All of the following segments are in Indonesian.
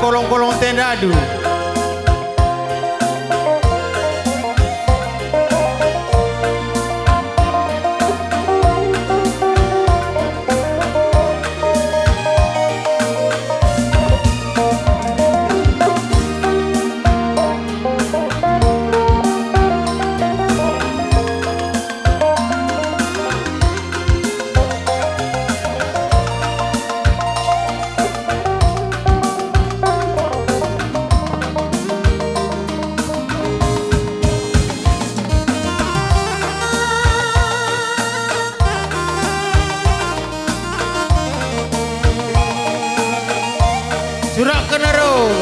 berkolong-kolong tenda adu. Surak Kenaro.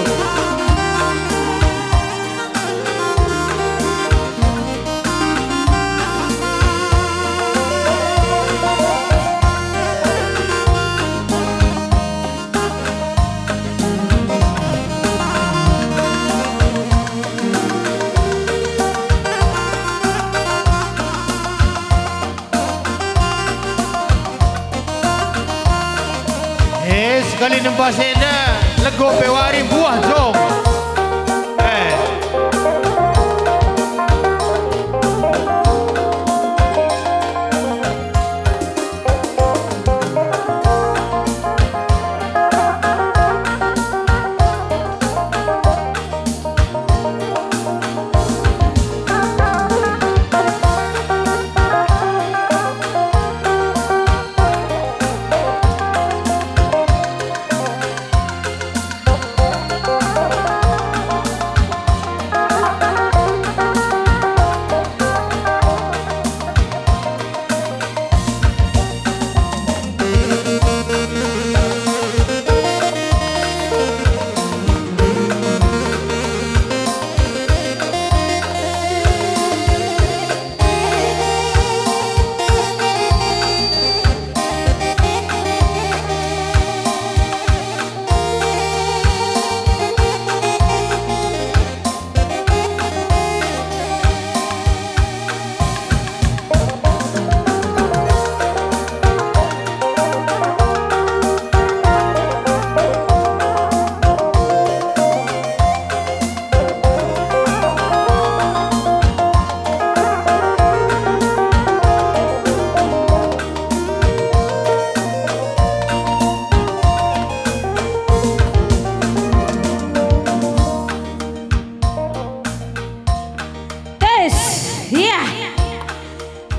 Sekali nembas enda lego pewari buah jong.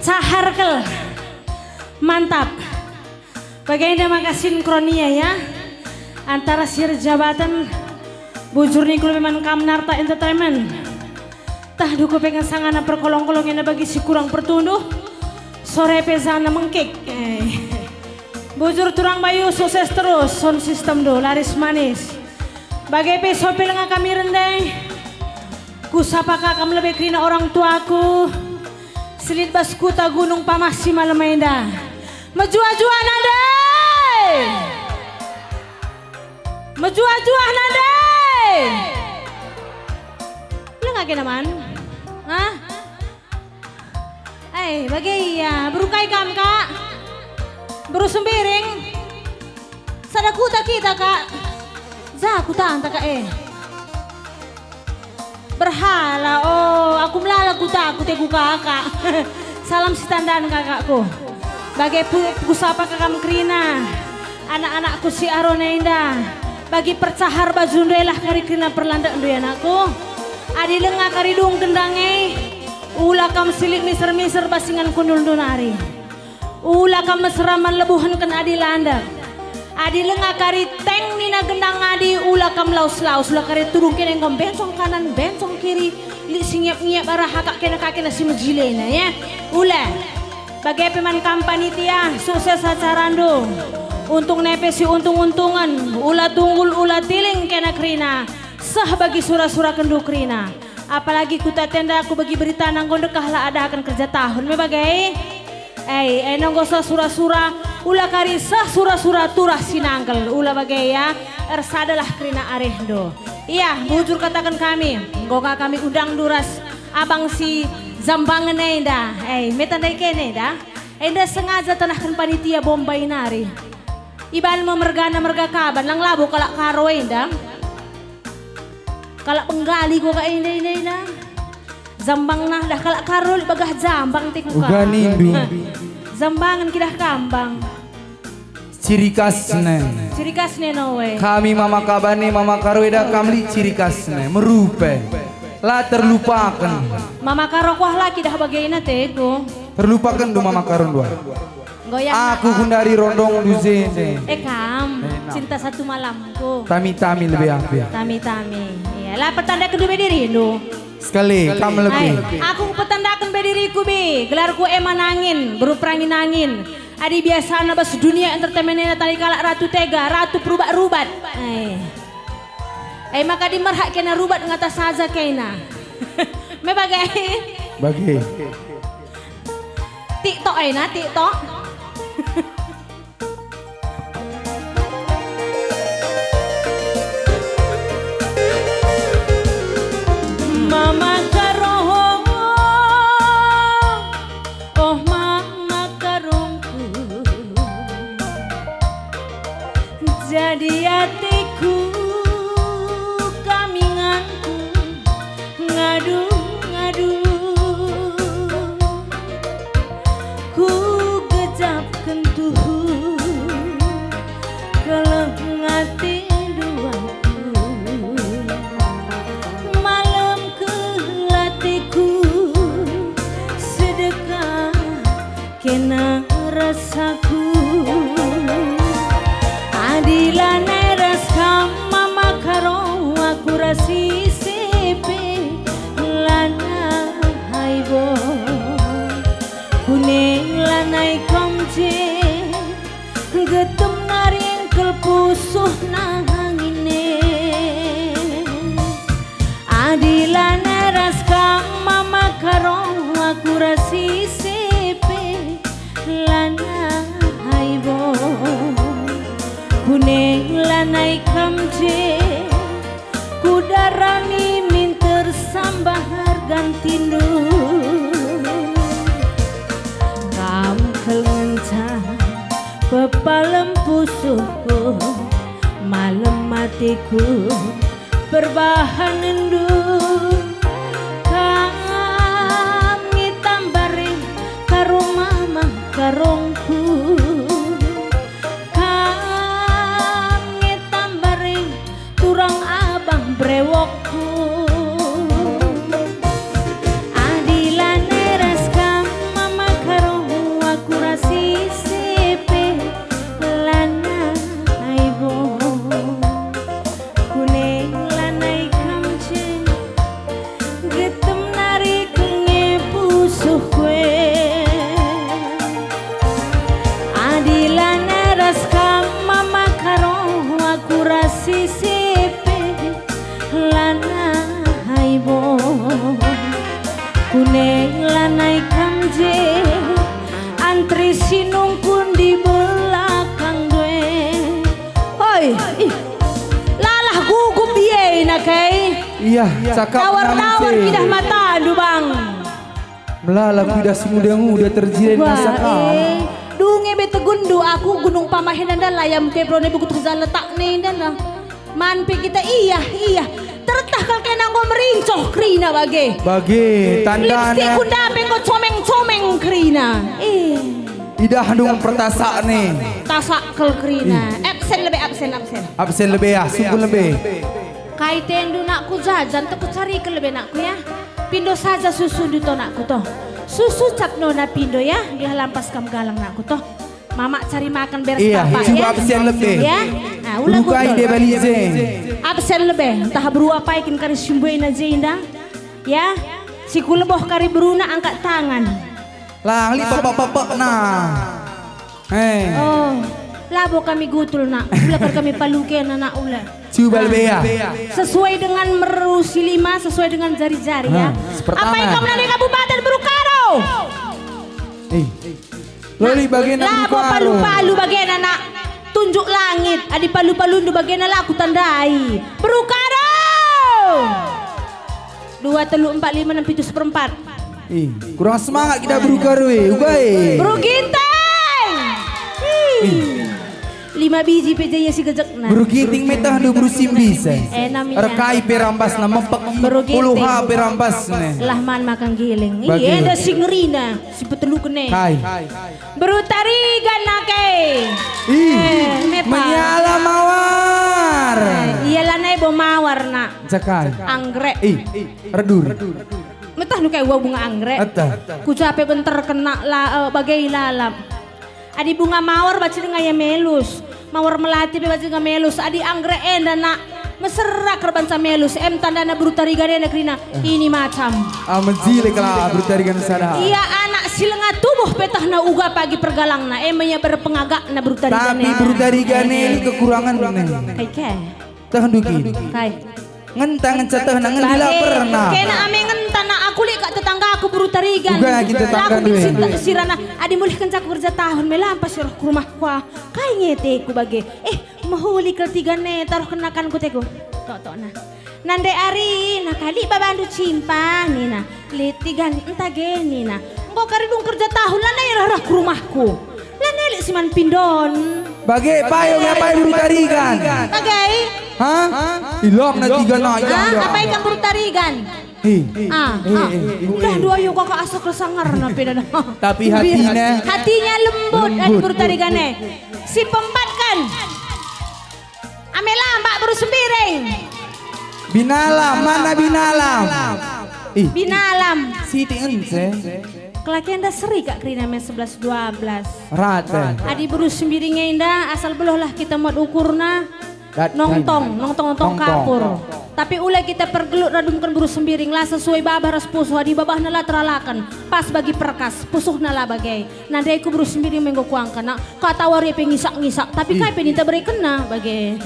Caharkel, mantap. Bagaimana maka sinkronia ya antara sir jabatan bujur nikul memang Kamnarta Entertainment. Tah duku pengen sangana perkolong-kolongnya bagi si kurang pertunduh sore pezana mengkik. Bujur turang bayu sukses terus sound system do laris manis. Bagai pesopil nga kami rendai. Kusapaka kamu lebih kerina orang tuaku. Selit baskuta gunung pamasi malemenda. Menjua-jua nadai. Menjua-jua nadai. Lu nggak kena man? Hah? Bagai ya berukai kam kak. Baru sembiring. Sadakuta kita kak. Zakuta anta kak Berhala, oh aku melala kuta, aku teguh kakak. Salam si tandaan kakakku. Bagai pusapa kakam krina, anak-anakku si Aronenda. Bagi percahar bajundelah kari krina perlandak ndu anakku. Adi lengah kari dung kendange, ula kam silik miser-miser basingan kundul dunari. Ula kam meseraman lebuhan ken adi landak. Adi lengah kari teng nina gendang adi ula kam laus-laus ula kari turun kena ngom bencong kanan bencong kiri li singiap-ngiap arah hakak kena kakena si mejilena ya ula bagai peman kampanitia sukses acarando untung nepe si untung-untungan ula tunggul ula tiling kena krina sah bagi sura-sura kendu krina apalagi kuta tenda aku bagi berita nanggon dekahlah ada akan kerja tahun me bagai nonggo sura-sura ula karisa sura-sura turah sinangkel ula bagai ya ersadalah krina arehdo iya bujur katakan kami goka kami udang duras abang si zambangan enda metandai kene dah enda sengaja tanahkan panitia Bombay nari ibal memergana merga kaban lang labo kalak karo enda Kalak penggali ko ka inday na. Zambang nah dah kalak karol bagah jambang ti ko ka. Uga nindu. Zambangan kidah kambang. Ciri khasnya. Ciri khasnya no we. Kami mama kabane mama karoida kamli ciri khasnya merupe. Lah terlupakan. Mama karokwah lagi dah bagaina te ko. Terlupakan do mama karon dua. Goyang. Aku kundari rondong duzene. Kam, cinta satu malamku. Tami-tami lebih aku ya. Tami-tami. Iya, lah petanda kedua berdiri lu. Sekali, kamu lebih. Aku petandakan berdiriku bi, gelarku eman angin, berperangin angin. Adi biasa nabas dunia entertainmentnya tadi kalak ratu tega, ratu perubat-rubat. Maka di merhak kena rubat ngata saja kena. Me bagai. Bagi. TikTok na TikTok. Mama karoh, oh mama karongku, jadi hatiku kaminganku ngadu-ngadu, ku gejap kentuh kalau ngati duaku. Malam ke latiku sedekah kena rasaku. Adilanai raskam mama karo aku rasi sepe lana haibo kuning lanai komje getem naring kelpusuh nangine. Adilana raskam mama karo aku rasi sepe lana haibo kuning lanai kamje kudarani minter sambahar gantindu kam kelenca pepalem pusuhku malam matiku berbahan endu kami tambari karo mama karongku kami tambari turang abang brewokku adilane raskam mama karo aku rasi sepe lana aibo kuning lanai kamje getem narik nge pusuh kue adilana raskam mama karo aku rasi sepe lana haibo kuning lanai kamje antri sinungkun di belakang gue. Hoi, lalah gugup biye na kay. Iya, cakap Tawar-tawar kidah mata aduh bang. Melalap kidah semuda-muda terjirin masa kau. Dunge bete gundu aku gunung pamahinan dan layam ke prone buku tuh letak nih dan lah. Manpe kita iya tertah kal kena gua merincoh krina bage. Bagi Lipstick tandanya kunda pengo comeng krina. idah dong pertasa nih. Tasak kel krina. Absen Absen lebih ya, sungguh lebih. Kaiten du nakku jajan tuh cari ke lebih nakku ya. Pindo saja susu di to nakku toh. Susu cap nona pindo ya. Dia lampas kam galang nakku toh. Mama cari makan beres Iya, bapak coba ya. absen lebih. Ya. Nah, ulah Bukai gua dia balize. absen lebih. Entah beru apa ikin kari simbuin aja indah. Ya. Si kuleboh kari beruna angkat tangan. Lang li papa nah. Oh, labo kami gutul nak. Ulah kami palukin anak ulah. Coba lebih ya. Sesuai dengan merusi lima, sesuai dengan jari-jari ya. Pertama. Apa yang kamu dari Kabupaten Berukaro? Loli bagian Labo palu-palu bagian anak tunjuk langit. Adi palu-palu ndu bagian aku tandai. Berukaro. 2, 3, 4, 5, 6, 7, 1/4. Kurang semangat kita berukar we. Ugai. Bro Ginteng. 5 biji pejaya si gejek na. Buru giting metah do buru simbis. Namanya. Rekai perambas na mempek Buru giting. puluha perambas ne. Lahman makan giling. Bagi. Iya ada si ngerina si petelu kene. Kai. Baru tarigan nake. Mepa. Menyala mawar. Iya lanai bo mawar na. Jakai. Anggrek. Redur. Metah nu kayak bunga anggrek. Ata. Ku capek bentar kena bagai lalam. Adi bunga mawar baca dengan ya melus. Mawar melati baca dengan melus. Adi anggrek enda nak mesra kerban sa melus. Tanda na brutarigan na krina. Ini macam. Menjile kala brutarigan sada. Iya anak silenga tubuh petah na uga pagi pergalang na. Emanya berpengagak na brutarigan. Tapi brutarigan ini kekurangan ne. Kai ke? Tahan duki. Kai. Ngentang ngecetah na ngendila pernah. Kena ame ngenta na aku lihat tetangga aku brutarigan. Uga lagi tetangga Aku duwe. sirana adi mulih kencaku kerja tahun melampas sirah ke rumah kwa. Kai ngete ku bagi. Mahuli keltiga ne taruh kenakan ku teku. Tok na. Nande ari nakali babandu cimpang nina. Litigan entah geni na. Engkau karidung kerja tahun lana irah ke rumahku. Lana elik siman pindon. Bagi payung ya payung brutarigan. Bagai. Hah? Ilok na tiga na Apa ikan brutarigan? Udah dua yuk kakak asok resangar na pindah. Tapi hatinya lembut dan brutarigannya. Si pembat kan. Amela mbak baru sembiring. Binalam, mana binalam? Binalam. Siti ence. Kelakian dah seri kak Krina men 11-12. Rata. Adi baru sembiringnya indah asal beloh lah kita mau ukurna. Nongtong kapur. Tapi ulai kita pergelut radumkan buru sembiring lah sesuai babah ras pusuh di babah nala teralakan pas bagi perkas pusuh nala bagai nanti aku buru sembiring menggo kuangkan nak kata wari pengisak-ngisak tapi kai penita beri kena bagai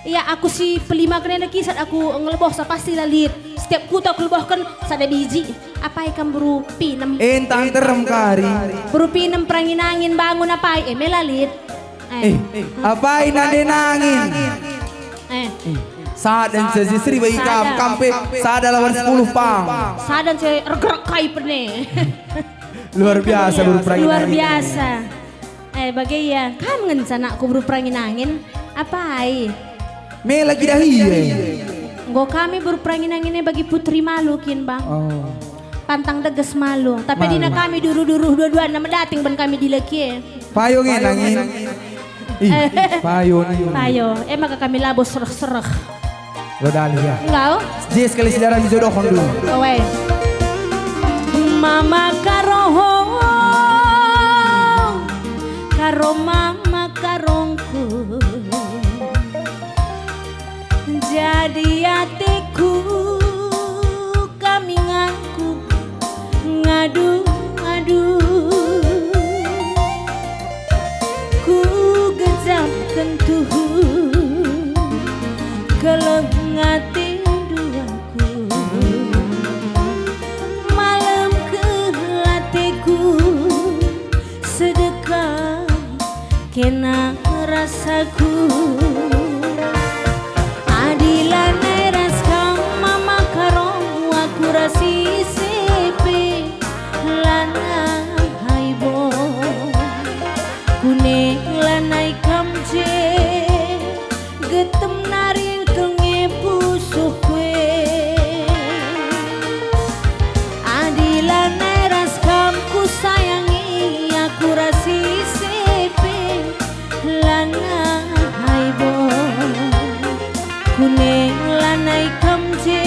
iya aku si pelima kena kisat aku ngeleboh sa pasti lalit setiap kuta aku lebohkan sada biji apa ikan buru pinem Entang terem kari. buru pinem perangin angin bangun apa melalit Apa nade nangin? Saat dan sesistri bayi kampe saat lawan 10 pang. Sadan saya regerak kai pene. Luar biasa berperangin. Luar biasa. Bagai ya, kan ngencana aku berperangin angin. Apa Me lagi dah hire. Go kami berperangin anginnya bagi putri malu kin bang. Oh. Pantang deges malu. Tapi dina kami duru-duru dua-dua nama dating ban kami dileki. Payungin angin. Payo. Maka kami labo sereh-sereh. Rodali ya. Engkau? Jis kali saudara dijodohkan dulu. Awai. Mama karo mama karongku. Jadi hatiku kami ngaku ngadu ku gejam kentuh keleng ngati duaku malam ke hatiku sedekah kena rasaku adilan eras kang mama karong aku rasi sepe lana haibo kune lanai kamje getem nari kenge pusuh kue adilan eras kamku sayangi aku rasi sepe lana haibo kune lanai kamje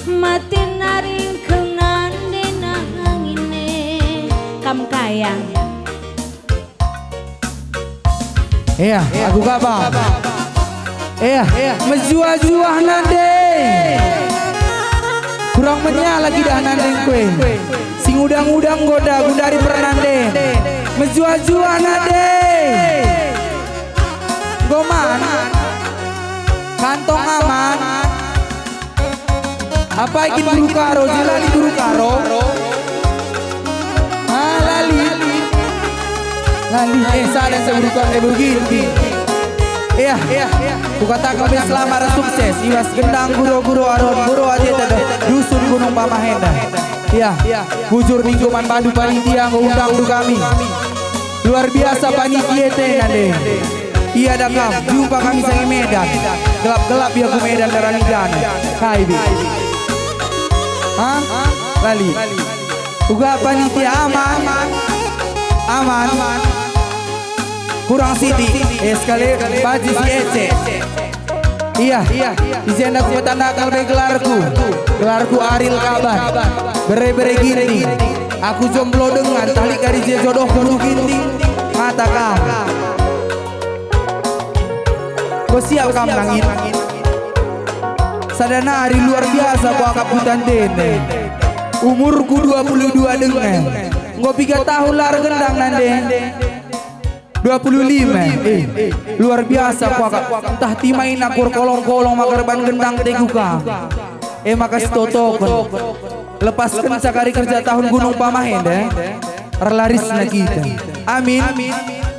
mati naring kenande nangine kam kayang. Iya, aku kabar. Iya, menjuah-juah nande. Kurang menyala lagi dah nande kue. Sing udang-udang goda gundari pernande. Menjuah-juah nande. Goman. Kantong aman. Apa ikin buru karo? Jilali buru karo. Lali, sadar seburukan begini. Iya. Kukatakan selamat sukses. Iwas gendang guru-guru aron guru aja tadi dusun Gunung Pamahenda. Iya. Bujur mingguman padu panitia ngundang du kami. Luar biasa panitia nade. Iya dakam, jumpa kami sangi Medan. Gelap-gelap ya ku Medan darani dana. Hai bi. Hah? Lali. Uga panitia aman. Aman. Kurang siti. Sekali baji si Ece. Iya. Izin aku petanda kalbe gelarku Aril Kaban. Bere-bere gini. Aku jomblo dengan tali kari jodoh bulu ginting. Mata kam. Kau siap kam nangin. Sadana hari luar biasa ku akap hutan dene. Umurku 22 dengan. Ngau 3 tahun lar gendang nande. 25. Luar biasa ku akap. Entah timain akur kolong-kolong makarban gendang teguka. Makas totokon. Lepaskan cakari kerja tahun Gunung Pamahen deh. Relaris na kita.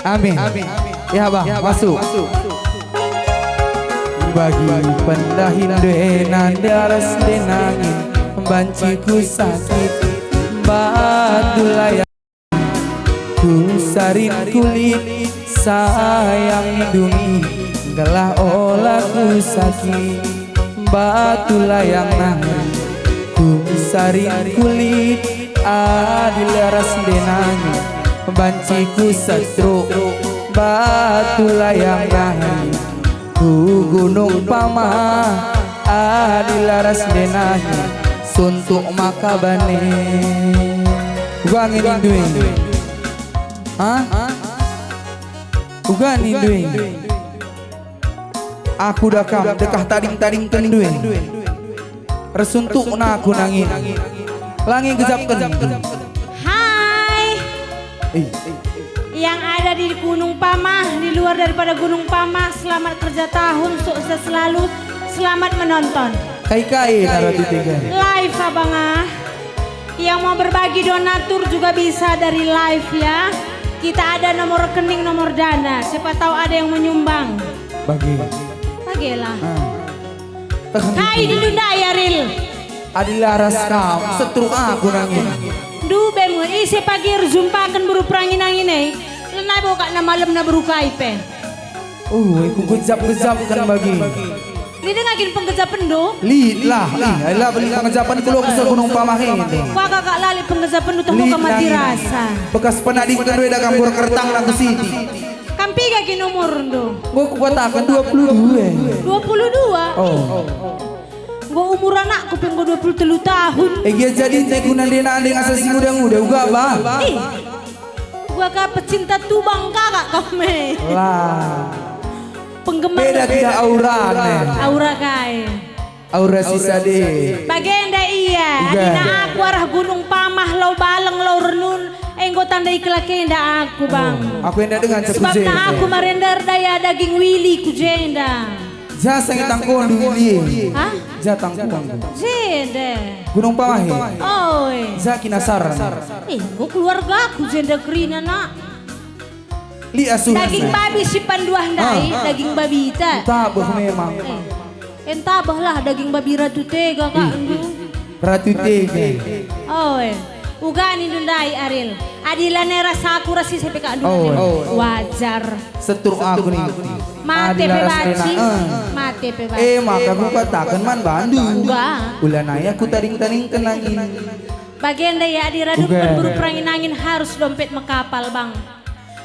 Amin. Ya bah, masuk. Bagi pendahin denan daras denangin banciku sakit batu layak ku sarin kulit sayang lindungi gelah olah ku sakit batu layang nangin ku sarin kulit adil daras denangin banciku satru batu layang nangin ku Gunung Pamah adi laras denahi suntuk makabane uga nginduin uga ninduin aku dakam dekah tading kenduin resuntuk na aku nangin langi gezapkan Hai yang ada di Gunung Pamah, di luar daripada Gunung Pamah, selamat kerja tahun, sukses selalu, selamat menonton. Kai narati tiga. Live abang yang mau berbagi donatur juga bisa dari live ya. Kita ada nomor rekening, nomor dana, siapa tahu ada yang menyumbang. Bagilah. Kai dulu ya Ril. Adilaras kam, setru aku nangin. Dube mo, isi pagi jumpakan buru perangin angin lenai bawa kak na malam na buru kaipe. Aku gejap-gejapkan bagi. Lida ngagin penggejapan do? Lah, beli penggejapan kulo ke Gunung Pamahen. Wah kakak lali penggejapan do tamu kamati rasa. Bekas penading kedua dah gambur kertang lang ke sini. Kampi gak nomor do? Gua katakan 22. 22? Oh. Gua umur anakku pengen 23 tahun. Dia jadi tekunan dia nanding asal si muda-muda uga bah. Gua kak pecinta tubang kakak kami. Lah. Penggemar. Beda tidak aura nih. Aura kai. Aura sisa deh. Bagenda iya. Adina aku arah Gunung Pamah lau baleng lau renun. Engko tandai kelakenda aku bang. Aku hendak dengan sebab na aku marender daya daging wili ku jenda. Jasa yang tangkon dulu. Hah? Jatang tangkon. Jende. Gunung Pamahen. Oh. Zaki Nasaran. Gua keluarga aku jenda kerina nak. Li asuh. Daging babi si panduah ndai, daging babi ita. Tabah memang. Entabah lah daging babi ratu tega kak. Ratu tega. Oh. Ugani dundai Aril. Adilane rasa aku rasi sampai kak dulu. Wajar. Setur aku nih. Mate pebaci. Mate pebaci. Maka ku katakan man Bandung. Enggak. Ulan ayah ku taring-taring kenangin. Bagian daya adi raduk berburu perangin angin harus dompet mekapal bang.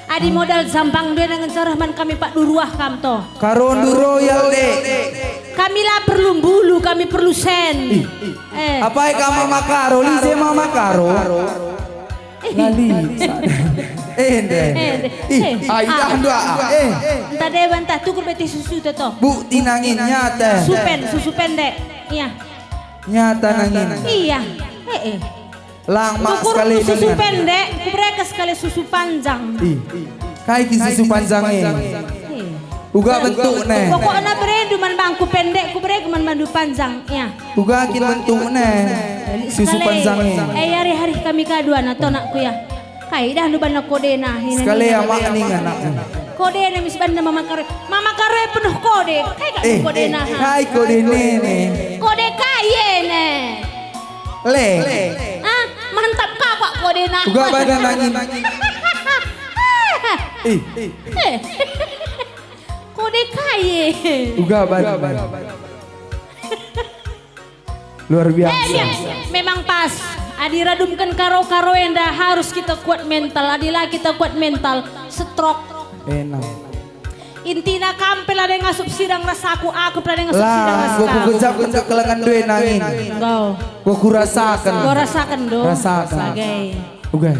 Adi modal zambang dia dengan caraman kami Pak Duruah kamto. Karon du royal dek. Kami lah perlu bulu, kami perlu sen. Apa yang kamu makaro? Lise mama karo. Lali. Aidah dua. Entah dewan entah tukur beti susu teto. Bukti nangin nyata. Susu pendek. Iya. Nyata nangin. Iya. Lama tukur sekali susu pendek, mereka sekali susu panjang. Kayak susu panjangnya. Uga bentuk nih. Pokoknya berendu man bangku pendek, ku beregu man mandu panjang. Iya. Uga kin bentuk nih. Susu panjangnya. Hari-hari kami kadua na to nakku ya. Kai dah nu bana kode na. Sekali ya mak ning anakku. Kode na mis bana mama karo. Mama karo penuh kode. Kai gak kode na. Kai kode nene. Kode kaye ne. Le. Ah, mantap kakak kode na. Uga badan nangin. Eh, Kode kaya. uga balik. Luar biasa. Memang pas. Adira dumkan karo-karo enda harus kita kuat mental. Adila kita kuat mental. Stroke. Enak. Intina kampel ada yang ngasup sidang rasaku. Aku pernah yang ngasup sidang Lah, rasaku. gua kegejapkan ke kelengan dua nangin. Kau. Gua kurasakan. Kau rasakan dong. Rasakan. Sebagai. Uga.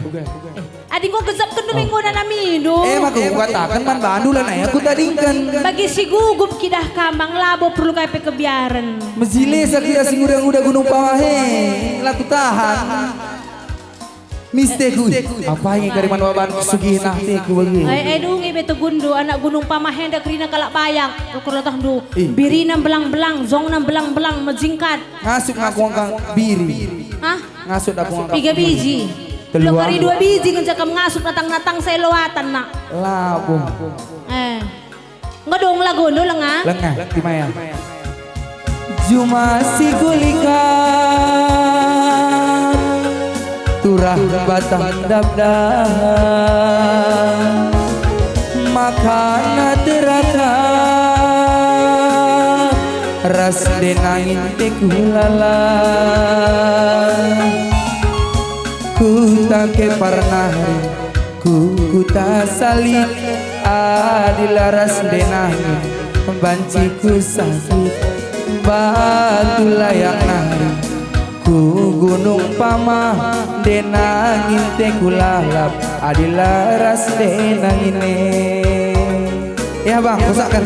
Adik kau gezap kan dong minggu na minum. Maka gua katakan man bandulan ayah aku tadingkan. Bagi si gugup kidah kambang labo perlu kayak kebiaran. Mezile sakira sing udah gunung pawahe. Laku tahan. Misteku. Apa yang kariman waban kesugihin teku bagi. Dung beto gundo anak gunung pamahenda kerina kalak bayang. Ukur datang du. Ih. Biri nam belang-belang, zong nam belang-belang majingkat. Ngasuk ngaku angkang biri. Hah? Ngasuk aku angkang. 3 biji. Teluan. Lo kari 2 biji ngejak kam ngasup natang-natang saya loatan nak. Labung. Nggak dong lagu do lengah. Lengah di maya. Juma si gulika turah batang dabda makana teraka ras denangin tekulala ku tak pernah ku tak salib adilaras denangin banciku sakit batu layak nari ku gunung pamah denangin tekulalap adilaras denangine ya bang usahakan.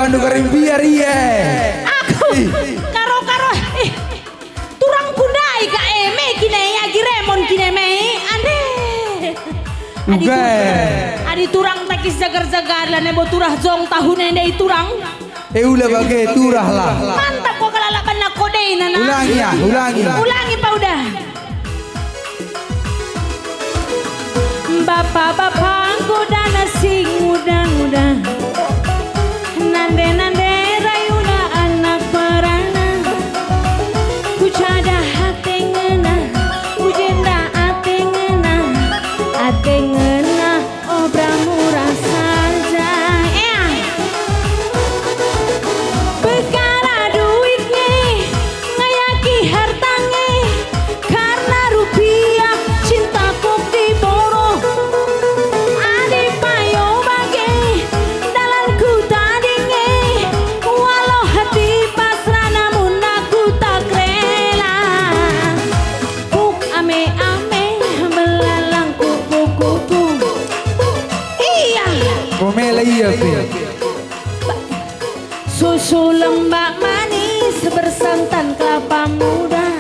bandu karim biar iya. Aku karo turang kundai ka eme kine agi remon kine mei ande. Adi turang takis jagar-jagar lah nebo turah jong tahun ende turang. Ulah bagai turah lah. Mantap kok kelalapan nak kode nana. Ulangi ya, ulangi. Ulangi pak udah. Bapak-bapakku dan sing muda-muda. Nande rayuna anak perana. Ku cada hati ngena, ku jenda hati ngena, hati ngena obra murah saja. Bekala duitnya, ngayaki hartanya, karena rupiah cintaku diboro. Adi payo bagi dalanku tadinge, walau hati pasrah namun aku tak rela. Kuk ame-ame belalang kuku-kuku. Iya. Komela iya Pi. Susu lembak manis bersantan kelapa muda.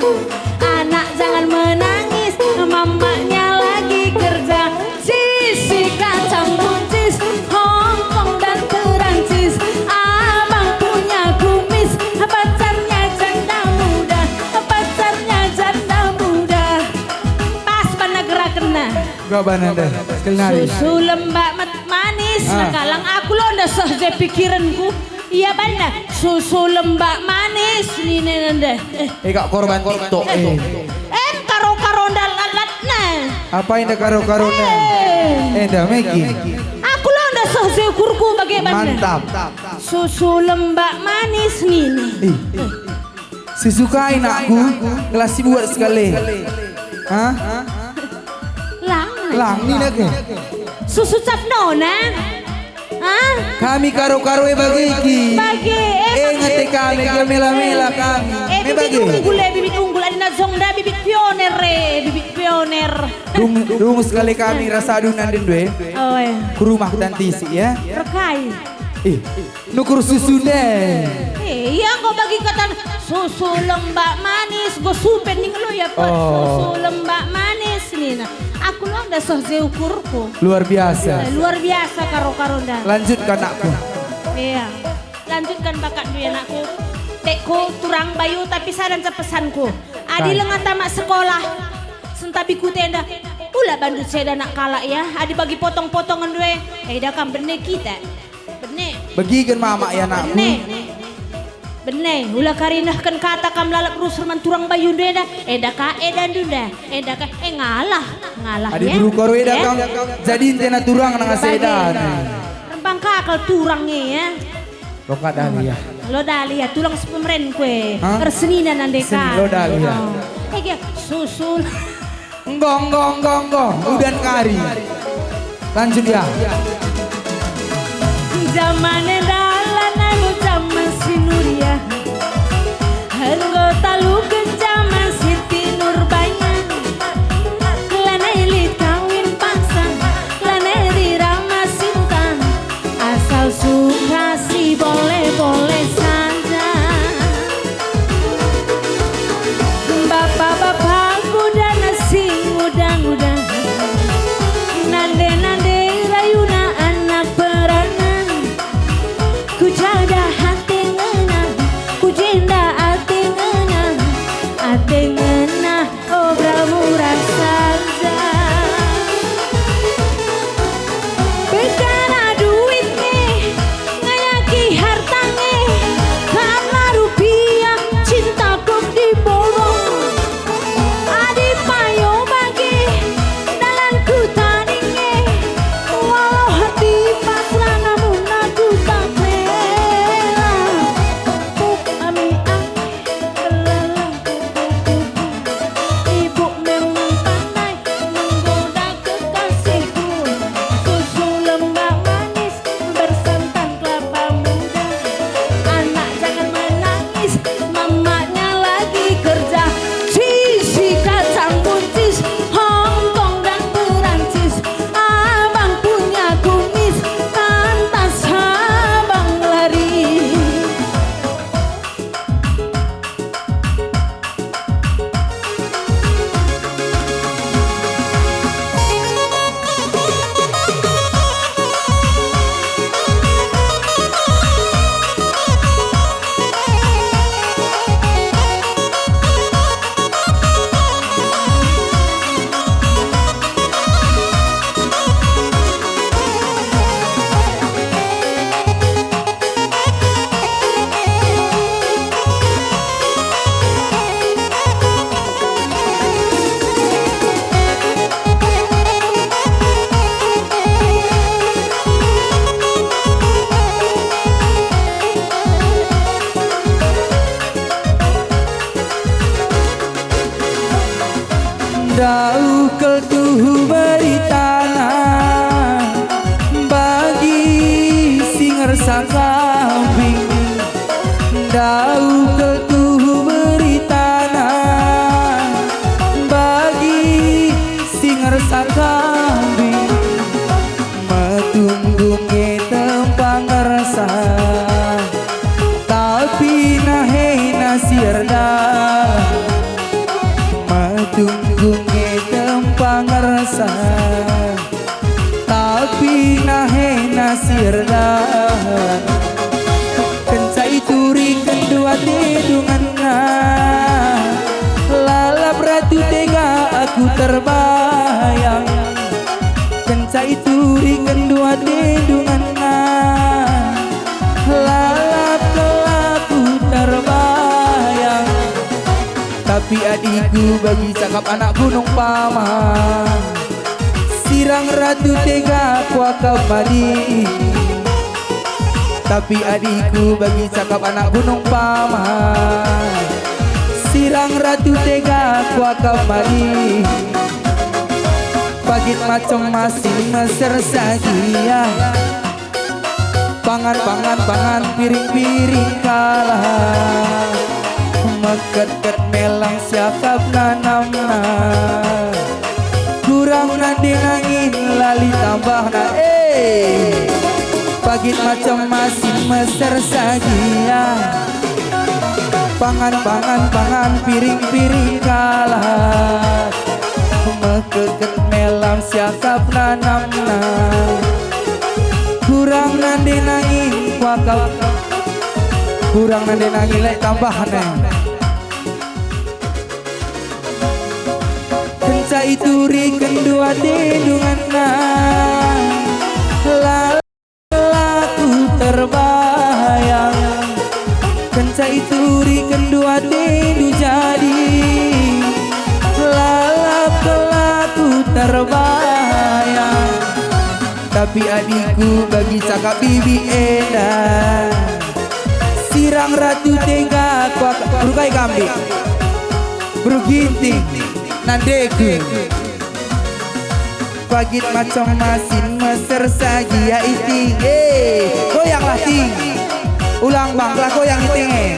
Anak jangan menangis, mamanya lagi kerja. Sisi kacang buncis, Hongkong dan Perancis. Abang punya kumis, pacarnya janda muda, pacarnya janda muda. Pas mana gerakannya? Gak bananda. Sekali nari. Susu lembak manis, nakalang aku lo ndak saja pikiranku. Iya banda, susu lembak manis nih nanda. Kak korban TikTok Karo dalatna. Apa yang karo-karo dah Meki. Aku lo ndak saja ukurku bagaimana? Mantap. Susu lembak manis nih. Sesukain aku kelas buat sekali. Hah? Lang ni nak. Susu cap nona. Hah? Kami karo-karo bagi. Bagi. Ngate kami mela-mela kami. Bibit unggul ada zongda bibit pioner. Dung sekali kami rasa adunan den dwe. Oh ya. Ke rumah tantisi ya. Rekai. Nukur susu deh. Iya kau bagi kata susu lembak manis, gue supen nih lo ya Pak. Susu lembak manis nih nah. Aku lo udah sohje ukurku. Luar biasa. Luar biasa karo dah. Lanjutkan anakku. Iya. Lanjutkan bakat duit anakku. Tekku turang bayu tapi saran pesanku. Adi lengan tamat sekolah. Sentabi ku tenda. Ula bandut saya nak kalak ya. Adi bagi potong-potongan duit. Dah kan bener kita. Bener. Bagikan mama ya anakku. Bener, ulah karinahkan kata kam lalap terus reman turang bayu deda. Ka edan dunda. Ka ngalah Adi ya. buru karo eda kam jadi tena turang nang asedan. Rempang kakal turangnya ya. Lo kad ya. Lo dali ya tulang sepemeren kue. Perseninan andeka. Lo dali ya. Susul. Enggong. Udan kari. Lanjut ya. Zaman dalan anu zaman sinuria. Hargo talu zaman Siti Nurbaya. Lana ili kawin paksa, lana dirama cinta. Asal suka si boleh-boleh saja. Bapak-bapakku dan si muda-muda. Nande rayuna anak peranan. keltuh beri tanah bagi singer sakambing. Dau keltuh beri tanah bagi singer sakambing. Metunggung tempang ngerasa tapi nahe nasirda. Metunggung tempang ngerasa tapi nahe nasirda. Kencai turi kedua dedunganna lalap ratu tega aku terbayang. Kencai turi kedua dedunganna lalap kelaku terbayang. Tapi adikku bagi cakap anak gunung paman, sirang ratu tega kuakap madi. Tapi adikku bagi cakap anak gunung paman, sirang ratu tega kuakap madi. Pagit macam masing meser sagia, pangan piring kalah. Meket melang siakap nanamna, kurang nade angin lali tambah na. Pagit macam masing meser sagia, pangan piring kalah. Meket melang siakap nanamna, kurang nade angin wakap, kurang nade angin lek tambah na. Kencai turi kedua dedunganna lalaku terbayang. Kencai turi kedua dedu jadi lalap kelaku terbayang. Tapi adikku bagi cakap bibi edan, sirang ratu tega kuak berukai kambing beruginting nandeku. Pagit macam masin meser sagia iting. Goyanglah ting, ulang banglah goyang iting.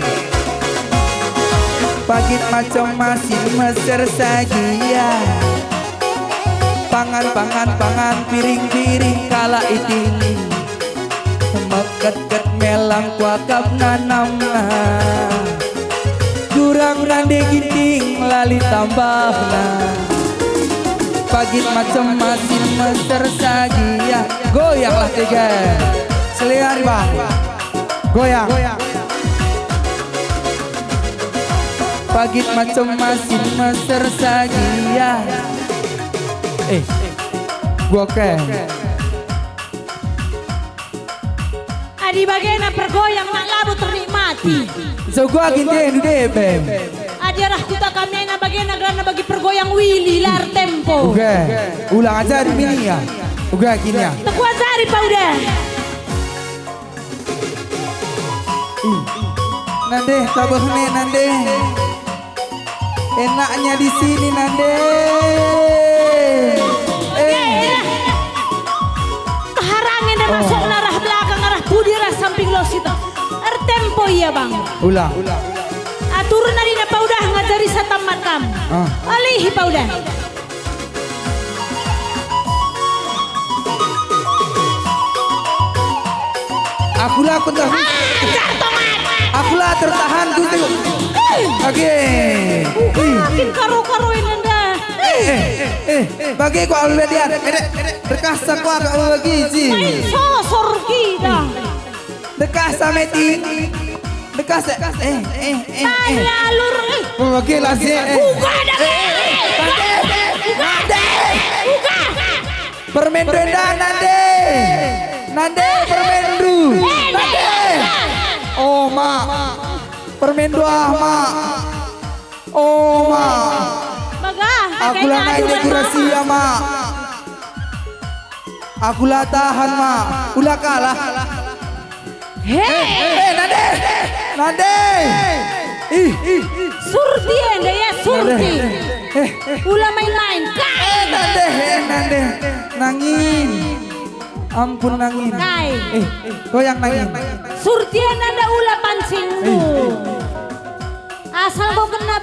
Pagit macam masin meser sagia, pangan piring kala iting. Meket melang kuakap nanamna, kurang nande ginting lali tambahna. Pagit macam masin meser sagia, goyanglah tiga selian bang, goyang. Pagit macam masin meser sagia, gua ke Adi bagian pergoyang nak labu ternikmati. so gua gini debe. Adi arah kuta kami na bagian agrana bagi pergoyang Willy lar tempo. Oke, ulang aja di mini ya. Oke, gini ya. Tekuan sari pa udah. Nande, tabah nih Nande. Enaknya di sini Nande. Keharangin dan masuk arah belakang arah budi arah samping los itu. Tempo iya bang. Ulang. Turun nari na pa udah ngajari sa tamat kam. Alihi pa udah. Akulah akulah tertahan gitu. Oke. Makin karo-karoin anda. Bagi kau lihat dia. Dekasa kau agak lagi sih. Main sosor kita. Dekasa meeting. Dekasa. Tanya alur. Oke lagi. Buka dah. Buka. Permen denda Nande permen du. Nande. Oh mak. Permen dua mak. Oh mak. Baga. Aku lah naik dekorasi ya mak. Aku lah tahan mak. Ulah kalah. Nande. Surti anda ya surti. Ulah main-main. nande nangin. Ampun nangin. Kai. Kau yang nangin. Surtian ada ula pancingmu. Asal kau kena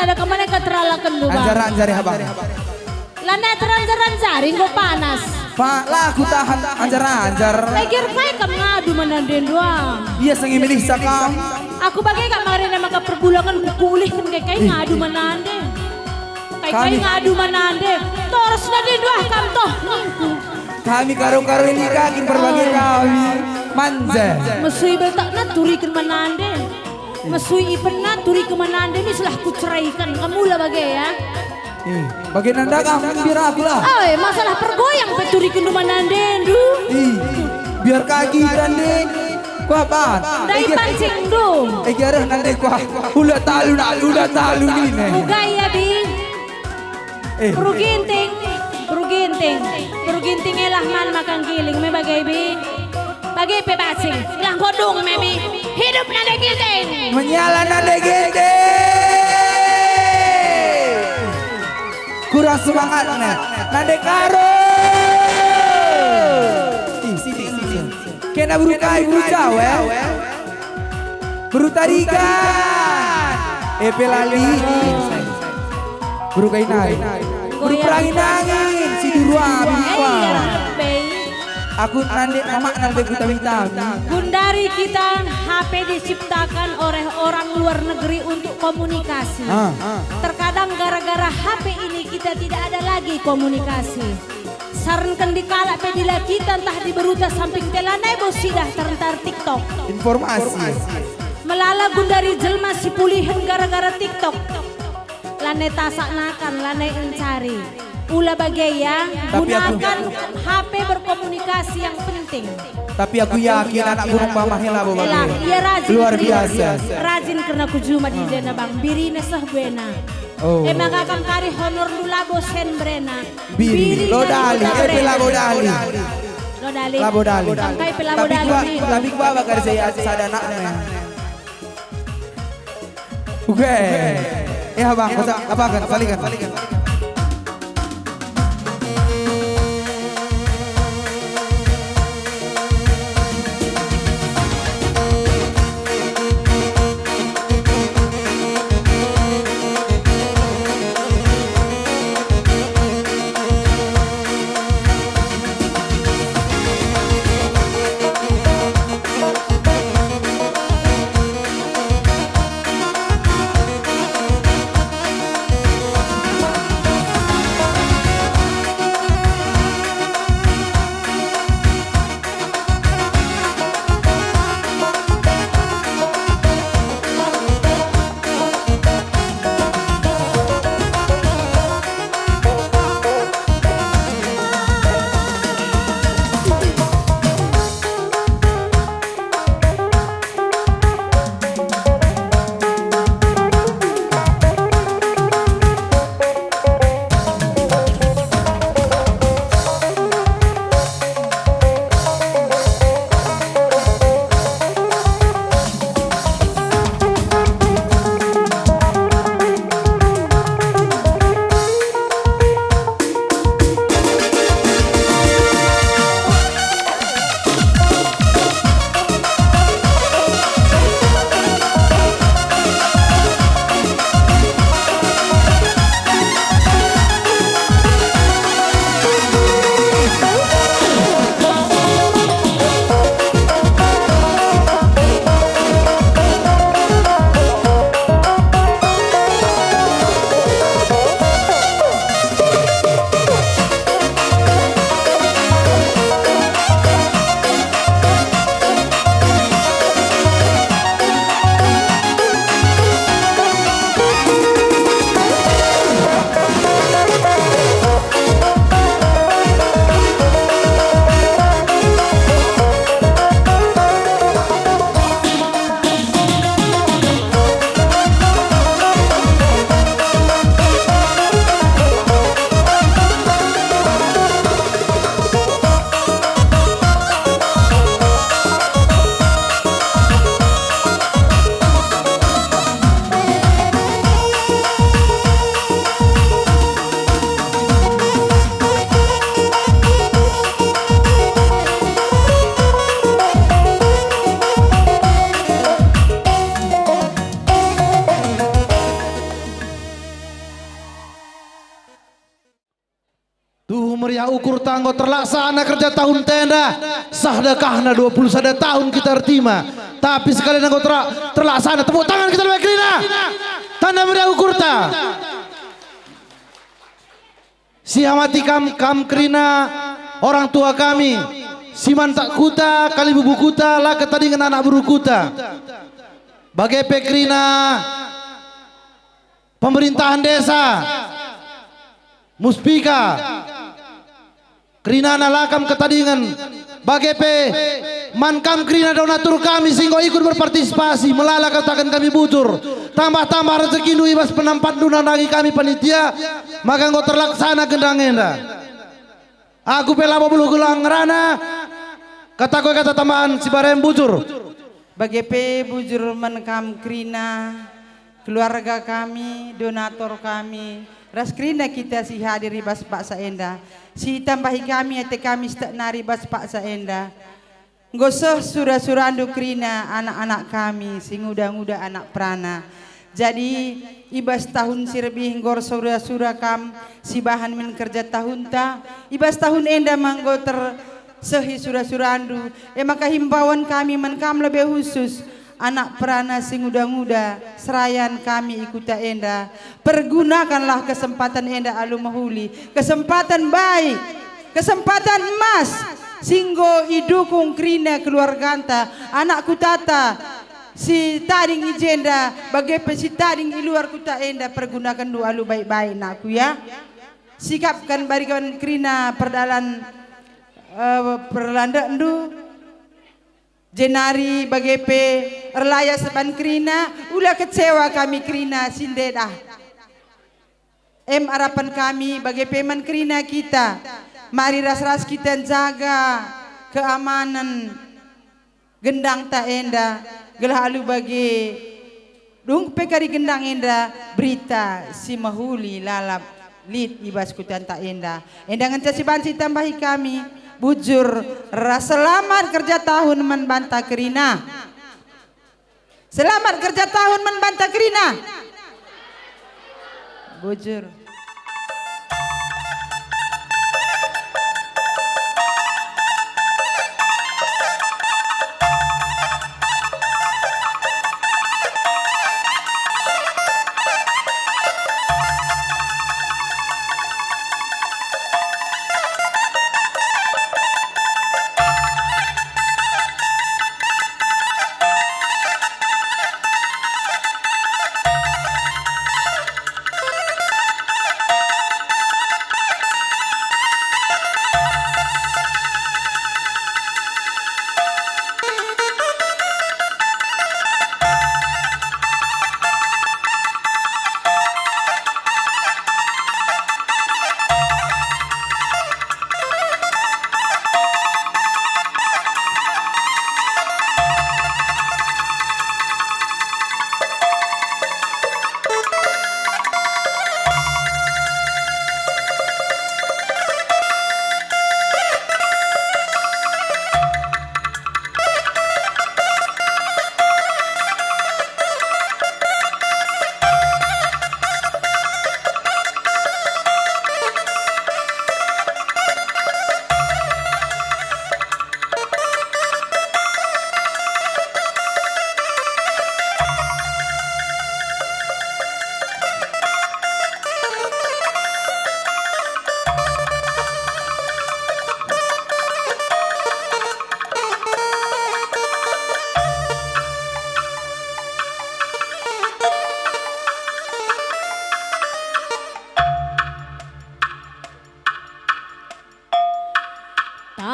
ada kemana kau teralakan lu bang. Anjar habang. Lana teranjar-anjarin kau panas. Pak lah aku tahan anjar. Pikir kai kamu ngadu menanden doang. Iya sengi milih sakam. Aku bagai kak kemarin nama ke perbulangan kukulih kan kai ngadu menande. Kai ngadu menande. Terus nade doang kam toh. Kami karo-karo ini kakin berbagai kami. Manja. Mesui betak na turikan menande. Mesui ipenat turi kemanande ini setelah ku ceraikan kamu lah bagai ya. Bagian anda kamu biar aku lah. Masalah pergoyang peturi ke manande du. Biar kaki rande. Ku apa? Dari pancing du. Garah nande ku. Udah talu ni nih. Ugay ya bi. Beruginting elah man makan giling me bagai bi. Bagai pebasing. Ilang kodong mebi. Hidup nade ginting. Menyala nade ginting. Kurang semangat nade karo. Kena berukai cawe. Berutarikan. Pelali. Berukai nari. Berperangin angin. Si durua bipa. Aku nanti mama nanti kita minta. Gundari kita HP diciptakan oleh orang luar negeri untuk komunikasi. Terkadang gara-gara HP ini kita tidak ada lagi komunikasi. Sarankan dikala pedila kita entah di beruta samping telanai bosidah terentar TikTok. Informasi. Melala gundari jelma si pulihan gara-gara TikTok. Lane tasak nakan, lane encari. Ula bagaya, gunakan HP berkomunikasi yang penting. Tapi aku yakin anak gunung Pamahela Elang, iya rajin. Luar biasa. Rajin karena kujuma di dana bang. Birina sah buena. Emang kakam kari honor dula bosen brena. Biri. Lodali. Labodali. Labodali. Tangkai pelabodali. Tapi gua bakar saya sadana. Oke. Ya bang, apa kan? Salikan. meriah ukur tanggo terlaksana kerja tahun tenda sahdakahna 21 tahun kita terima. Tapi sekalian anggo terlaksana tepuk tangan kita lebih Krina. Tanda meriah ukur ta. Si amati kam Krina orang tua kami. Siman tak kuta kali bubu kuta lah ketadingan anak buru kuta. Bagai Pekrina pemerintahan desa Muspika Krina nalakam ketadingan bagai mankam Krina donatur kami sehingga ikut berpartisipasi melala katakan kami butur tambah rezeki nu ibas penampat duna nagi kami panitia maka engkau terlaksana gendang enda aku pelama bulu gelang rana kata tambahan si barem bujur bagi bujur menkam Krina keluarga kami donatur kami ras Krina kita si hadiri bas Pak Saenda si tambahi kami ate kami nari bas Pak Saenda ngosoh surah-surandu Krina anak-anak kami sing udah anak prana jadi ibas tahun sirbih ngor surah-surah kam si bahan men kerja tahun ta ibas tahun enda manggo sehi surah-surandu maka himbauan kami menkam lebih khusus anak perana sing muda-muda serayan kami ikuta enda pergunakanlah kesempatan enda alumahuli kesempatan baik kesempatan emas singgo idukung Krina keluarganta anakku tata si tading ijenda bagai si tading iluar kuta enda pergunakan dua alu baik-baik nakku ya sikapkan barikan Krina perdalan perlanda ndu jenari bagepe erlaya seban Krina ulah kecewa kami Krina sindedah harapan kami bagepe man Krina kita mari ras-ras kita jaga keamanan gendang ta enda gelah alu bagi dung pekari gendang enda berita si mahuli lalap lid ibas kutan ta enda endangan si bansi tambahi kami bujur selamat kerja tahun membantah Krina selamat kerja tahun membantah Krina bujur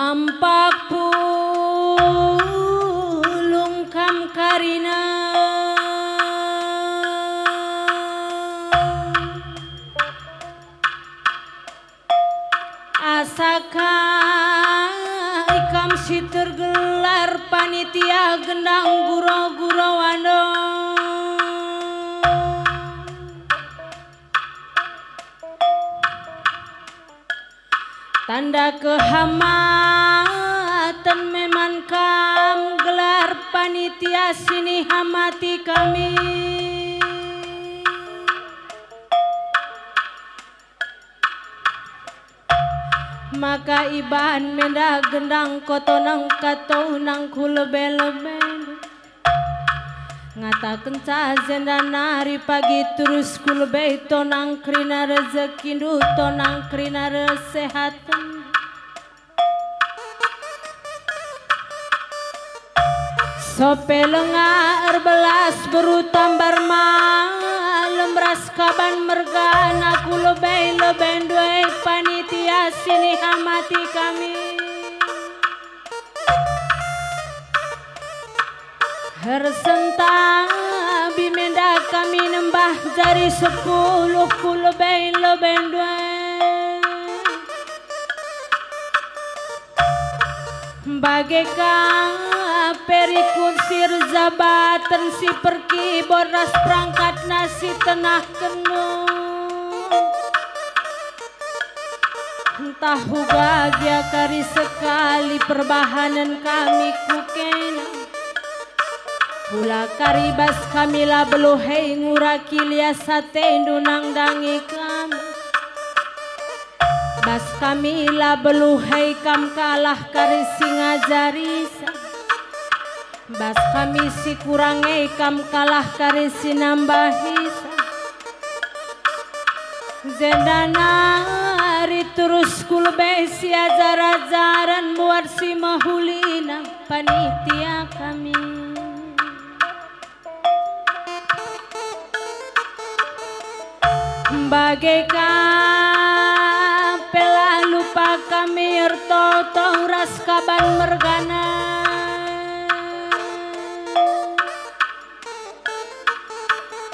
tampak pulung kam Karina asaka ikam si tergelar panitia gendang guro-guro wando tanda kehamatan memang kam gelar panitia sini hamati kami maka iban menda gendang kotonang katonang kulebeleben ngata kenca zenda nari pagi terus kulebe tonang krina rezekindu tonang krina resehatan Sopelenga erbelas berutambar malam raskaban mergana aku lebay dua panitia sini amati kami Hersentang bimenda kami nembah jari 10 ku lebay dua bagaikan perikun sir jabatan si pergi boras perangkat nasi tenah kenung entah bahagia kari sekali perbahanan kami kukena pula karibas kami lah beluhei nguraki lia sate ndunang dangi kami bas kami lah beluhei kam kalah kari singa jarisa bas kami si kurangai kam kalah kari si nambahisa Zendanari terus kulbe si ajar-ajaran buat si mahulina panitia kami bagaikan pelah lupa kami ertotong raskaban mergana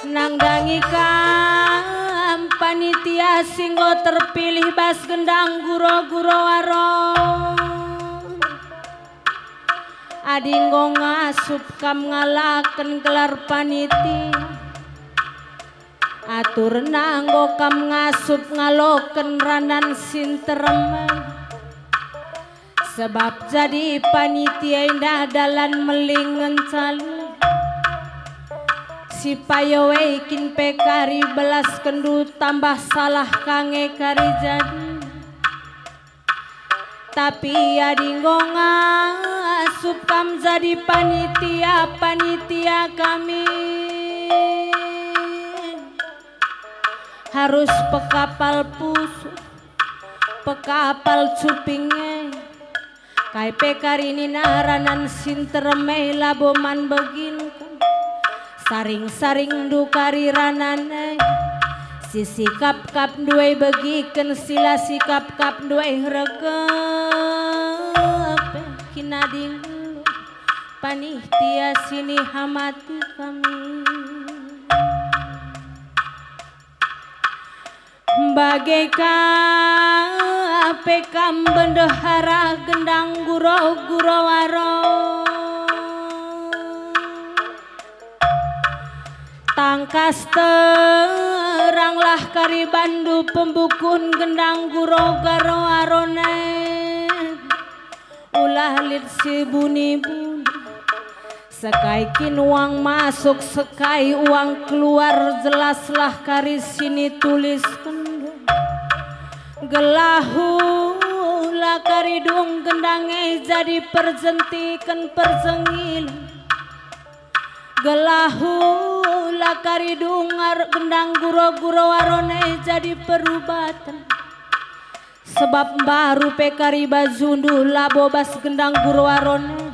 nangdangi kam panitia singgo terpilih bas gendang guro-guro warong adinggo ngasup kam ngalaken gelar panitia atur nanggo kam ngasup ngaloken ranan sinteremen sebab jadi panitia indah dalan melingen calu si payowe kin pekari belas kendu tambah salah kange kari jadi tapi adinggo ngasup kam jadi panitia kami harus pekapal pusu pekapal cupingnya kai pekari ini naranan sinteremei laboman beginku saring-saring dukari ranane si sikap-kap duwe begiken sila sikap-kap duwe regep kinading panitia sini hamati kami bagaikan pekam bendahara gendang guro-guro warong tangkas teranglah kari bandu pembukun gendang guro garo arone ulah lit si buni-buni sekai kin uang masuk sekai uang keluar jelaslah kari sini tulis gelahu lah kari dung gendange jadi perjentikan perjengil gelahu lah kari dungar gendang guro-guro warone jadi perubatan sebab baru pekari bazundu labobas gendang guro warone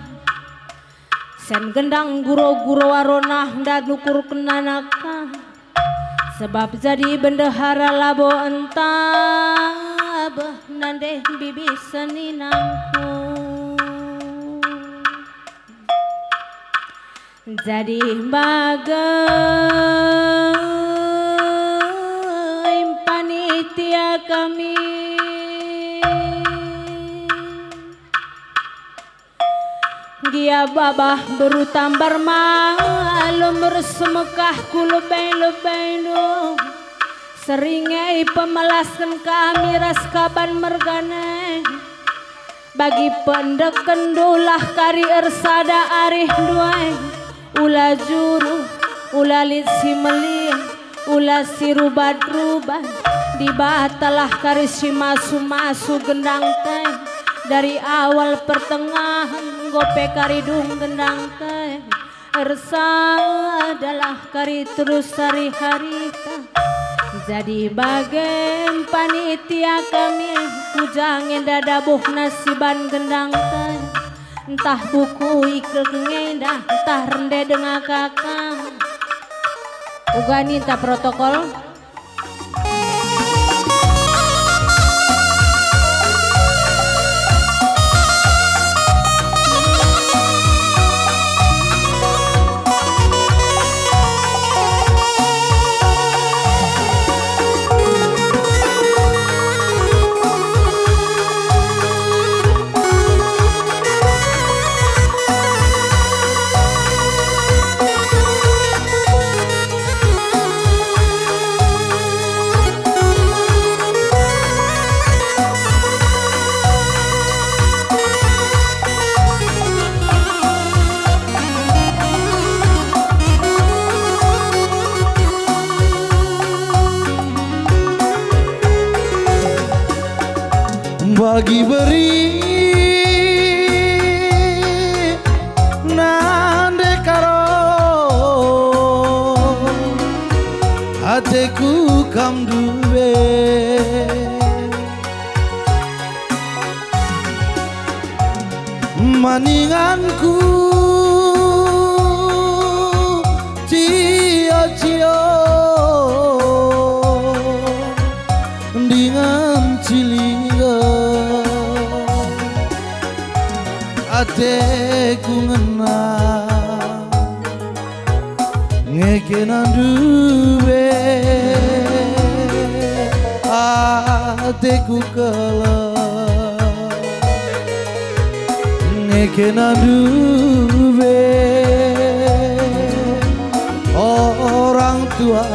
sen gendang guro-guro warona ndak nukur kenanaka sebab jadi bendahara labo entah bah nande bibi seninangku jadi bagai panitia kami dia babah berutambar malum bersemekah ku lebay do seringai pemelaskan kami raskaban mergane bagi pendek kendulah kari ersada arih duai ula juru ula lit si melih ula si rubat Jadi batalah karis masu gendang teh. Dari awal pertengahan gope karidung gendang teh. Resah adalah kari terus hari-hari teh. Jadi bagian panitia kami kujangin dadabuh nasiban gendang teh. Entah buku ikut ngendah, entah rende dengan kakang. Ugani entah protokol. Bagi beri nande karo hatiku kam duwe maninganku cio-cio dengan cilinga ateku ngena ngekenan duwe ateku kala ngekenan duwe orang tua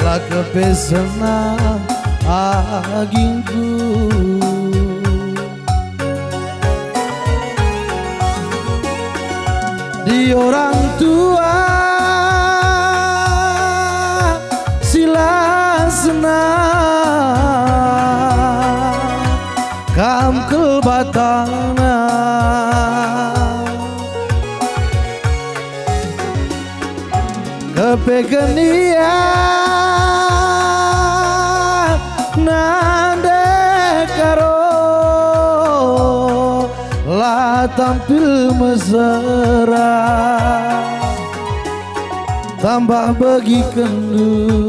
lah kepesona agingku di orang tua sila senang kam kelbatana kepegenia nande karo la tampil mesra tambah bagi kendu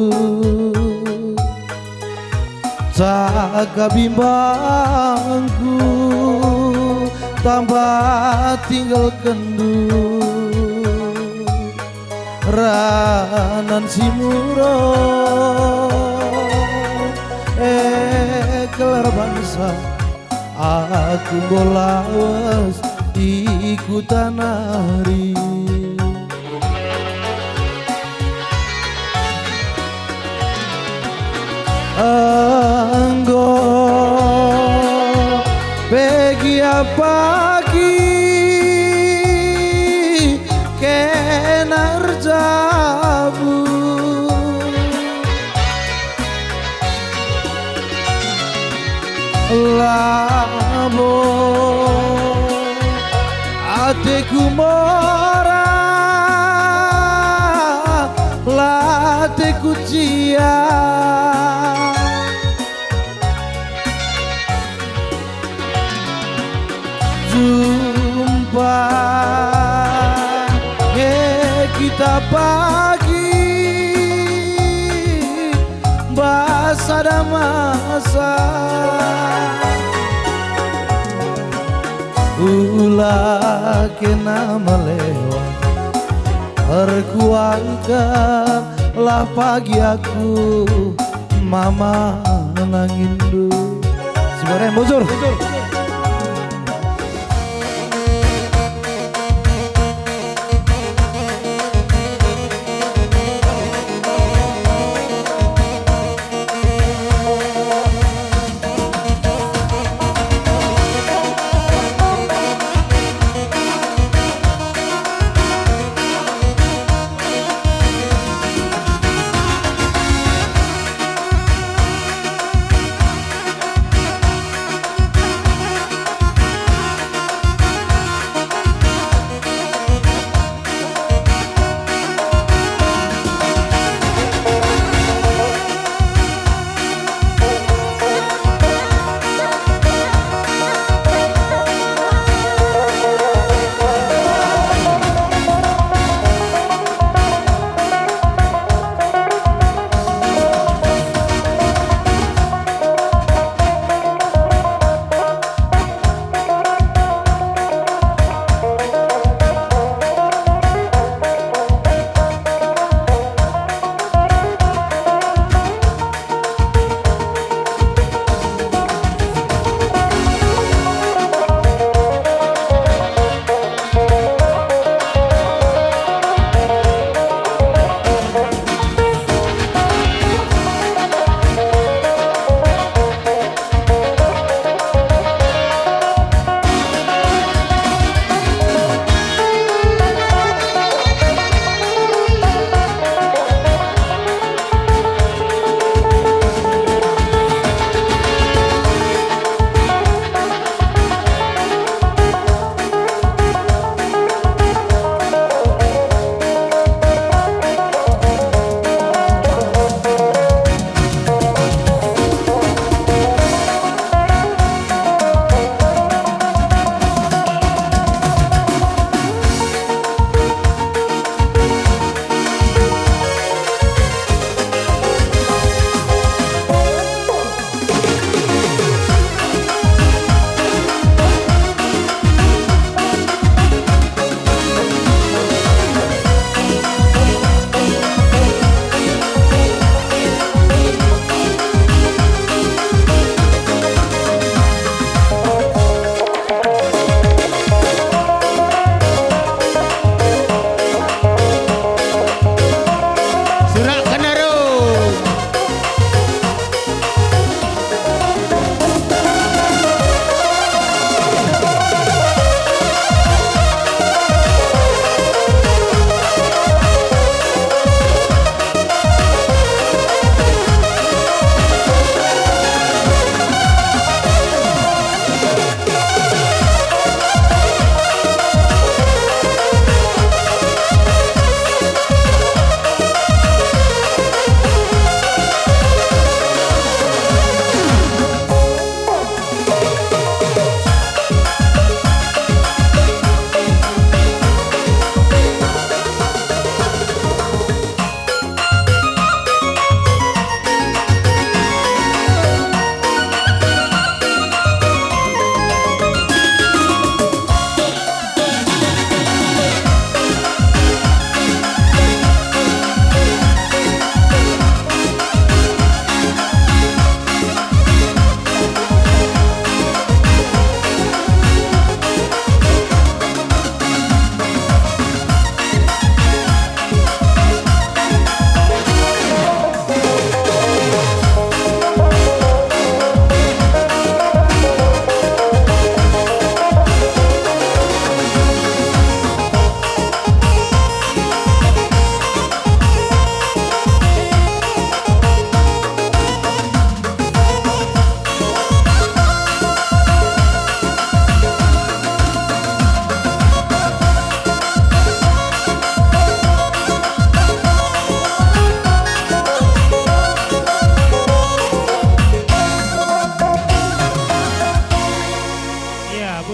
jaga bimbangku tambah tinggal kendu ranan simuro kelar bangsa aku bolawas ikutan hari anggo pegi pagi kenar jabu labo ateku mora lateku cia jumpa kita pagi bahasa dan masa ulah kena melewat perkuangkan lah pagi aku mama nangindu sebenarnya bocor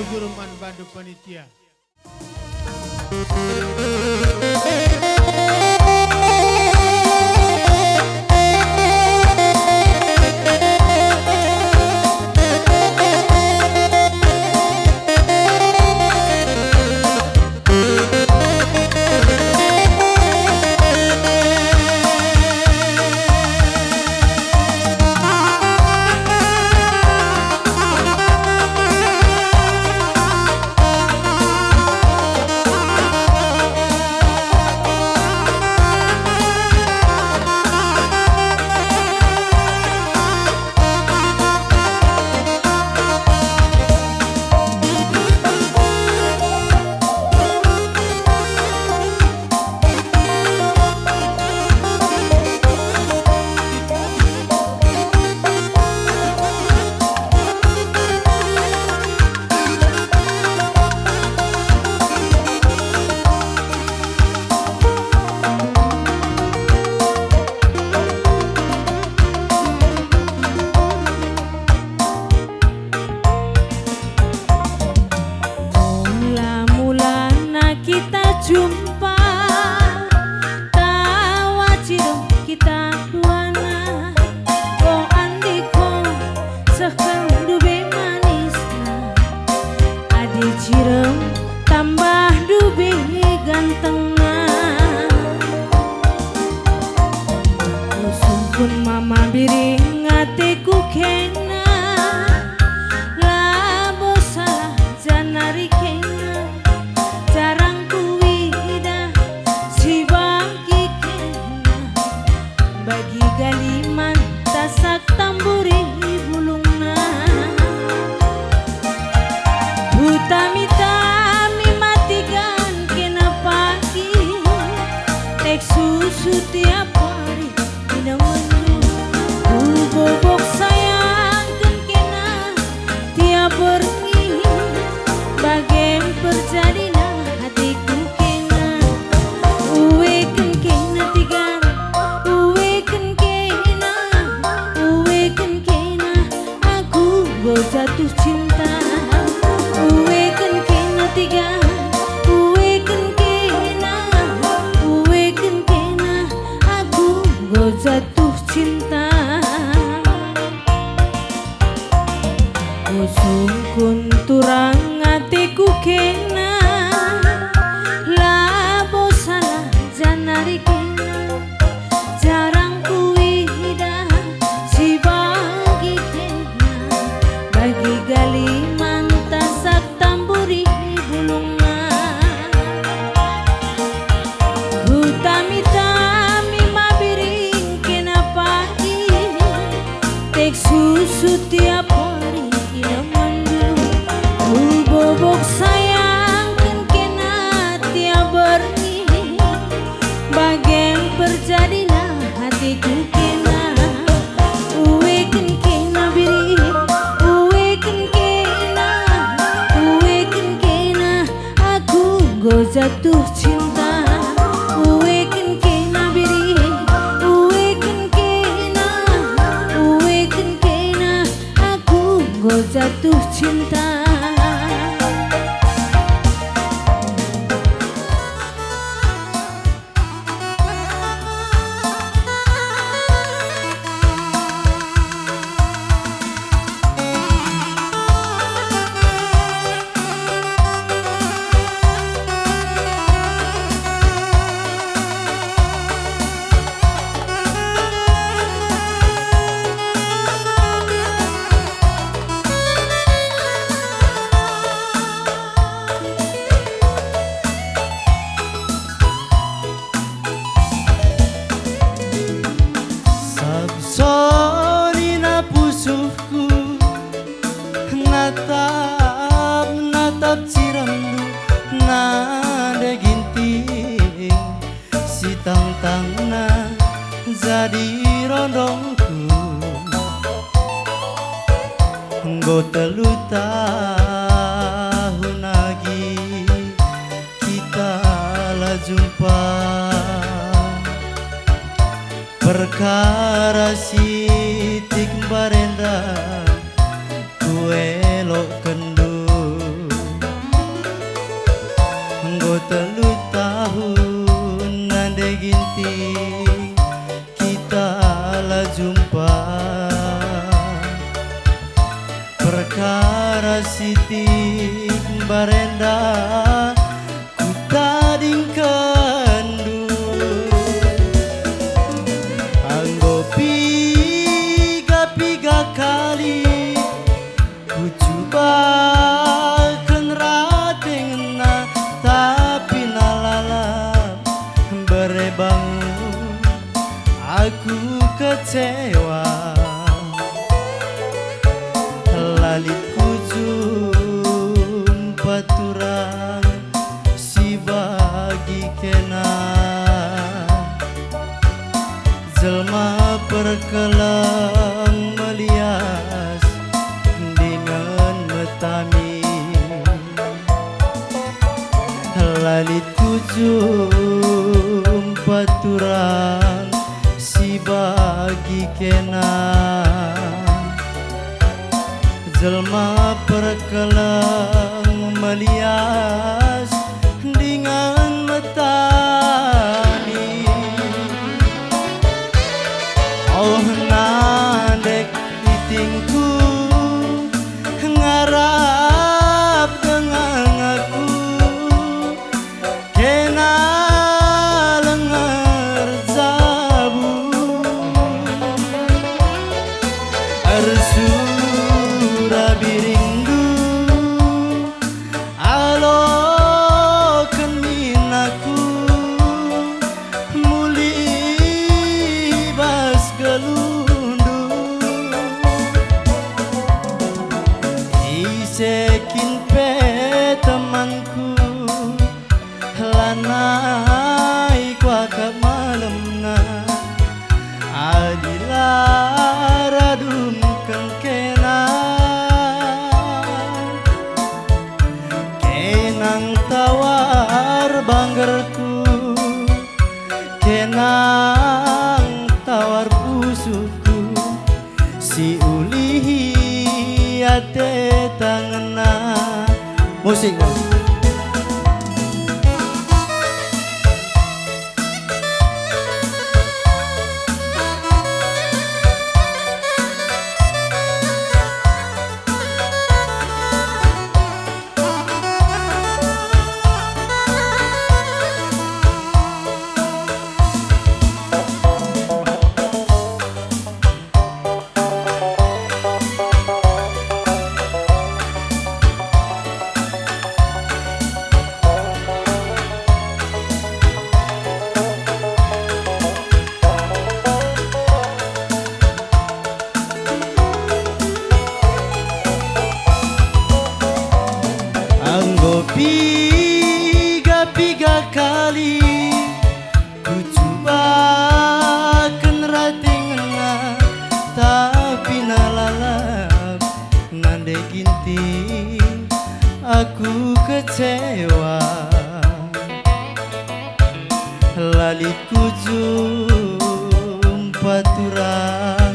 bujur man bandu panitia. Jumpa tawa cirem kita duana ko andi ko sekang dube manisna adi cirem tambah dube gantengna sumpun mama biring ngateku kena labo salah janari kena jarang bagi galiman tasak tamburi bulungna Utami-tami matikan kena pagi tek susu tiap hari minum menu bobok sayang kena tiap pergi bagai perjadinya hatiku kena uwe kena tiga jatuh cinta uwekan kena tiga uwekan kena aku go jatuh cinta usungkun turang hatiku kena labo salah janari kena jarang kuida si bagi kena bagi galiman tasak tamburi bulunga Utami-tami mabiring kena pagi tek susu tiap hari ina mandu bobok sayang kena tiap berni bagai perjadilah hatiku kena uwekan kena biring go jatuh cinta uwekan kena biring uwekan kena aku go jatuh cinta natap cirandu nada ginting si tang-tangna jadi rondongku nggo telu tahun lagi kita lah jumpa perkara sitik barenda elok kendu Siti barenda ku tading kendu anggo piga kali ku coba ken ratengna tapi nalalap berebang aku kecewa lalit kujum paturan si bagi kena jelma perkelang melias dengan metami lalit kujum paturan si bagi kena jelma perkelang melias dengan metani oh nandek itingku ngarap dengan aku kena lengar zabu arsura birindu alo keminaku muli bas gelundu isekin pe temanku lanai kuaka malemna adila radum kengkena kenang tawar banggerku kenang tawar pusuku si ulihi ate tangena musik Bang. Anggo piga kali ku coba ken ratingna tapi nalalap nande ginting aku kecewa lalit kujum paturan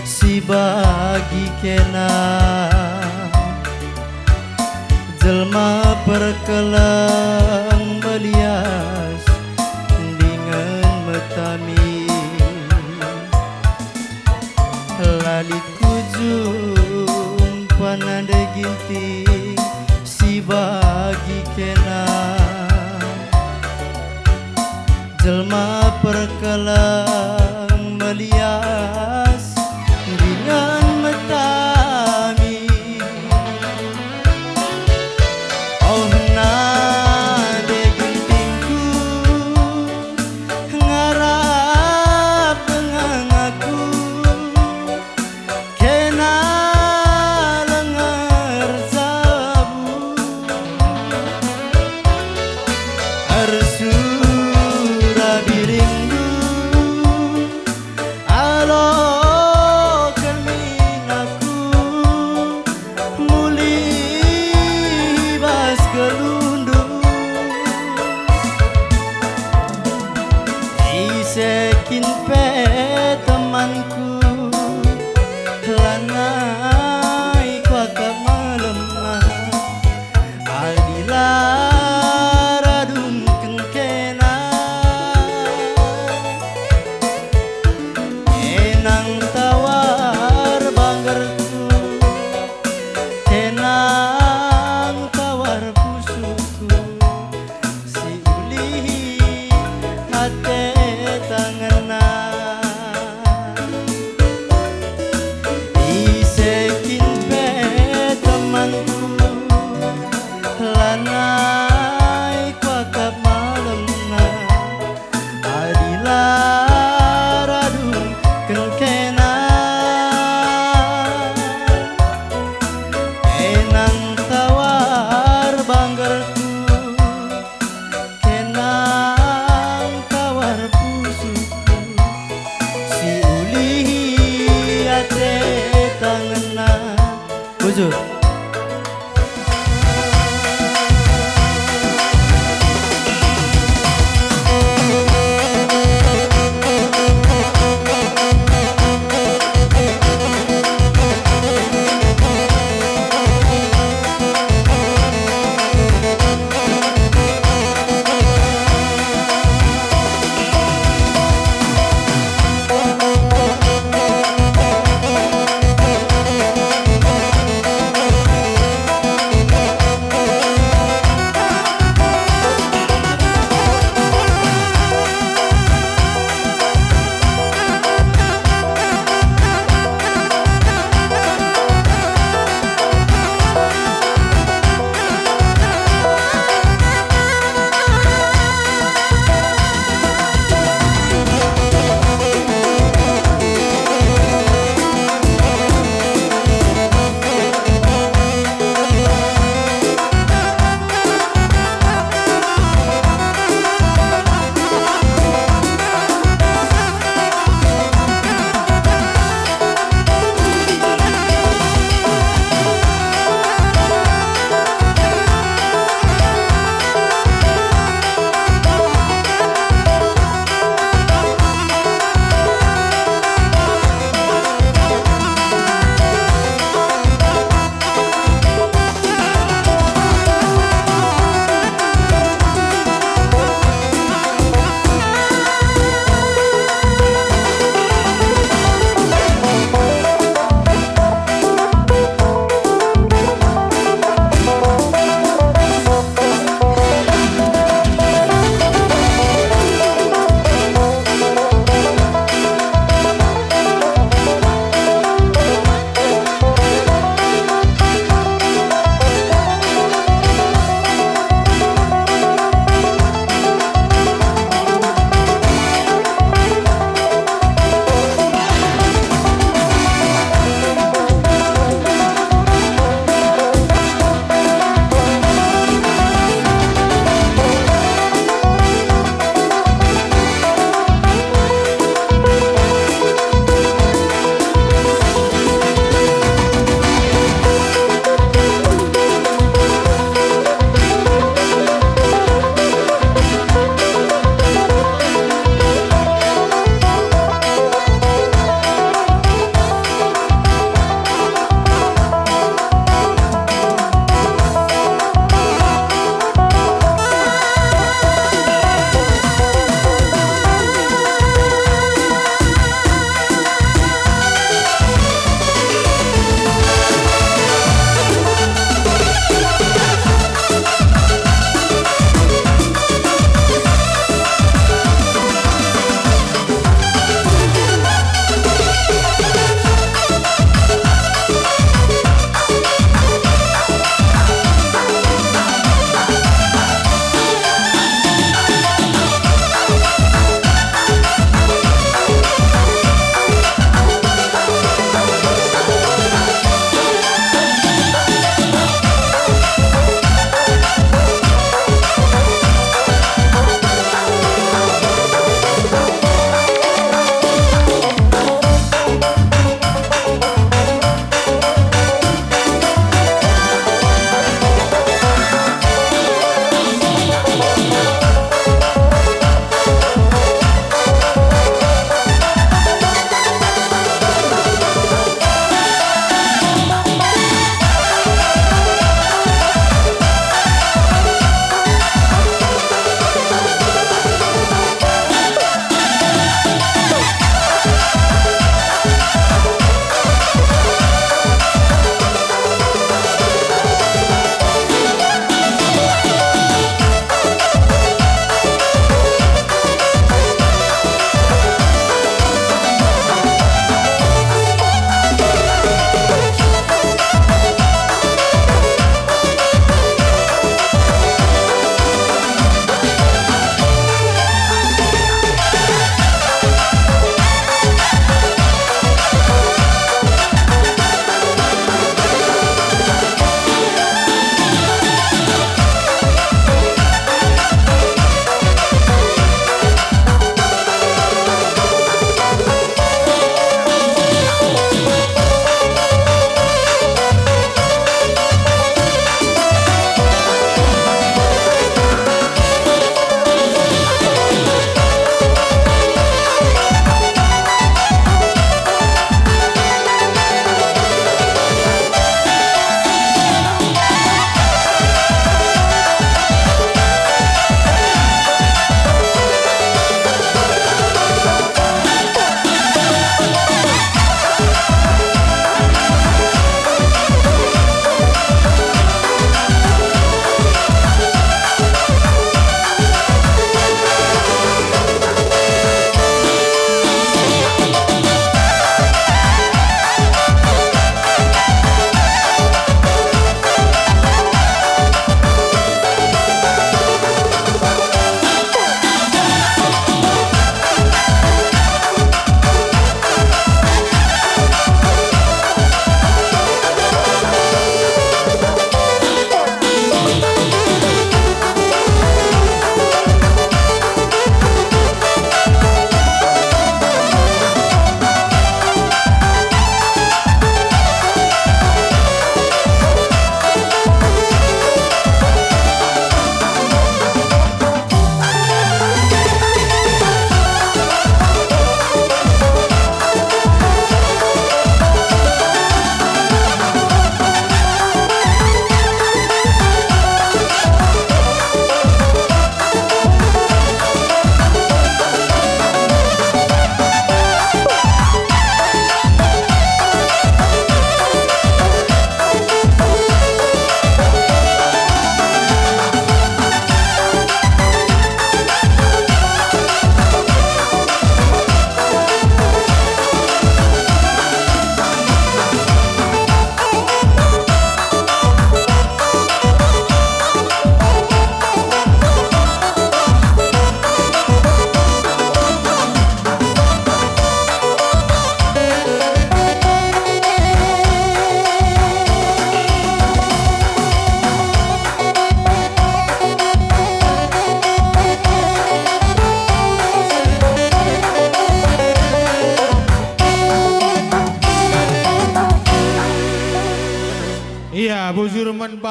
si bagi kena jelma perkelang melias dengan metami lalit kujum panade ginting si bagi kena jelma perkelang melias dengan metami oh nade gintingku ngarap dengan aku kena lengar zabu arsura birindu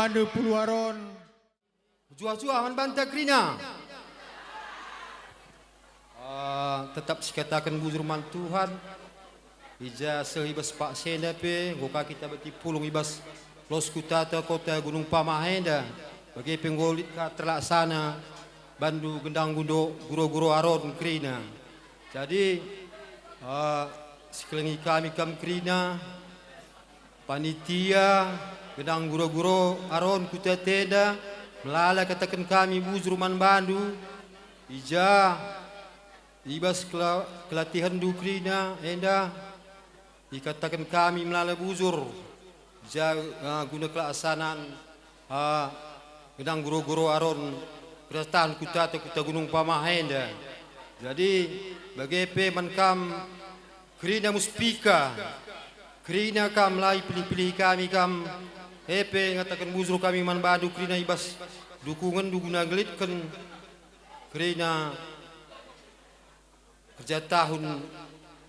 bandu puluaron. Jua-jua man banta krina. Tetap sikatakan bujur man Tuhan. Ija sehibas Pak Senda pe, goka kita beti pulung ibas los kutata kota Gunung Pamahenda. Bagi penggolit ka terlaksana bandu gendang gundo guro-guro aron krina. Jadi sekeliling kami krina panitia gendang guro-guro aron kuta tenda melala katakan kami bujur man bandu ija ibas kelatihan dukrina enda dikatakan kami melalui buzur guna kelaksanaan gedang guru-guru aron kerajaan kuta Gunung Pamahenda. Jadi bagi mankam krina muspika krina kam lai pilih-pilih kami kam ngatakan buzur kami man badu krina ibas dukungan duguna gelitkan krina kerja tahun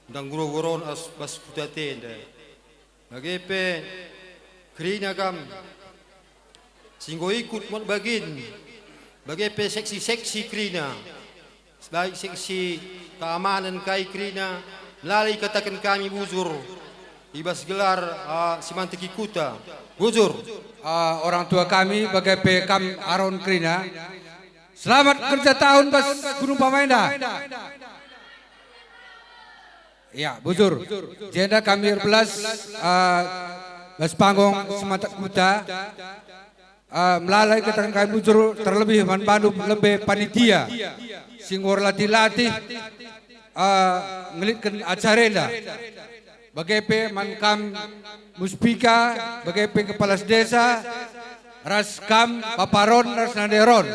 dan guru-guru bas kuta tenda. Bagi krina kam singgo ikut mon bagin. Bagi seksi-seksi krina. Baik seksi keamanan kai krina melalui katakan kami buzur ibas gelar simanteki kuta. Buzur. Orang tua kami bagai Kam Aron Krina. Selamat kerja tahun bas Gunung Pamahenda. Ya, bujur. Jenda kami 11 bas panggung Semantak Kuta. Melalui katakan kami bujur terlebih man bandu lebih panitia. Singgor latih-latih ngelitkan acarenda. Bagai mankam muspika, bagai kepala desa, raskam paparon, ras naderon.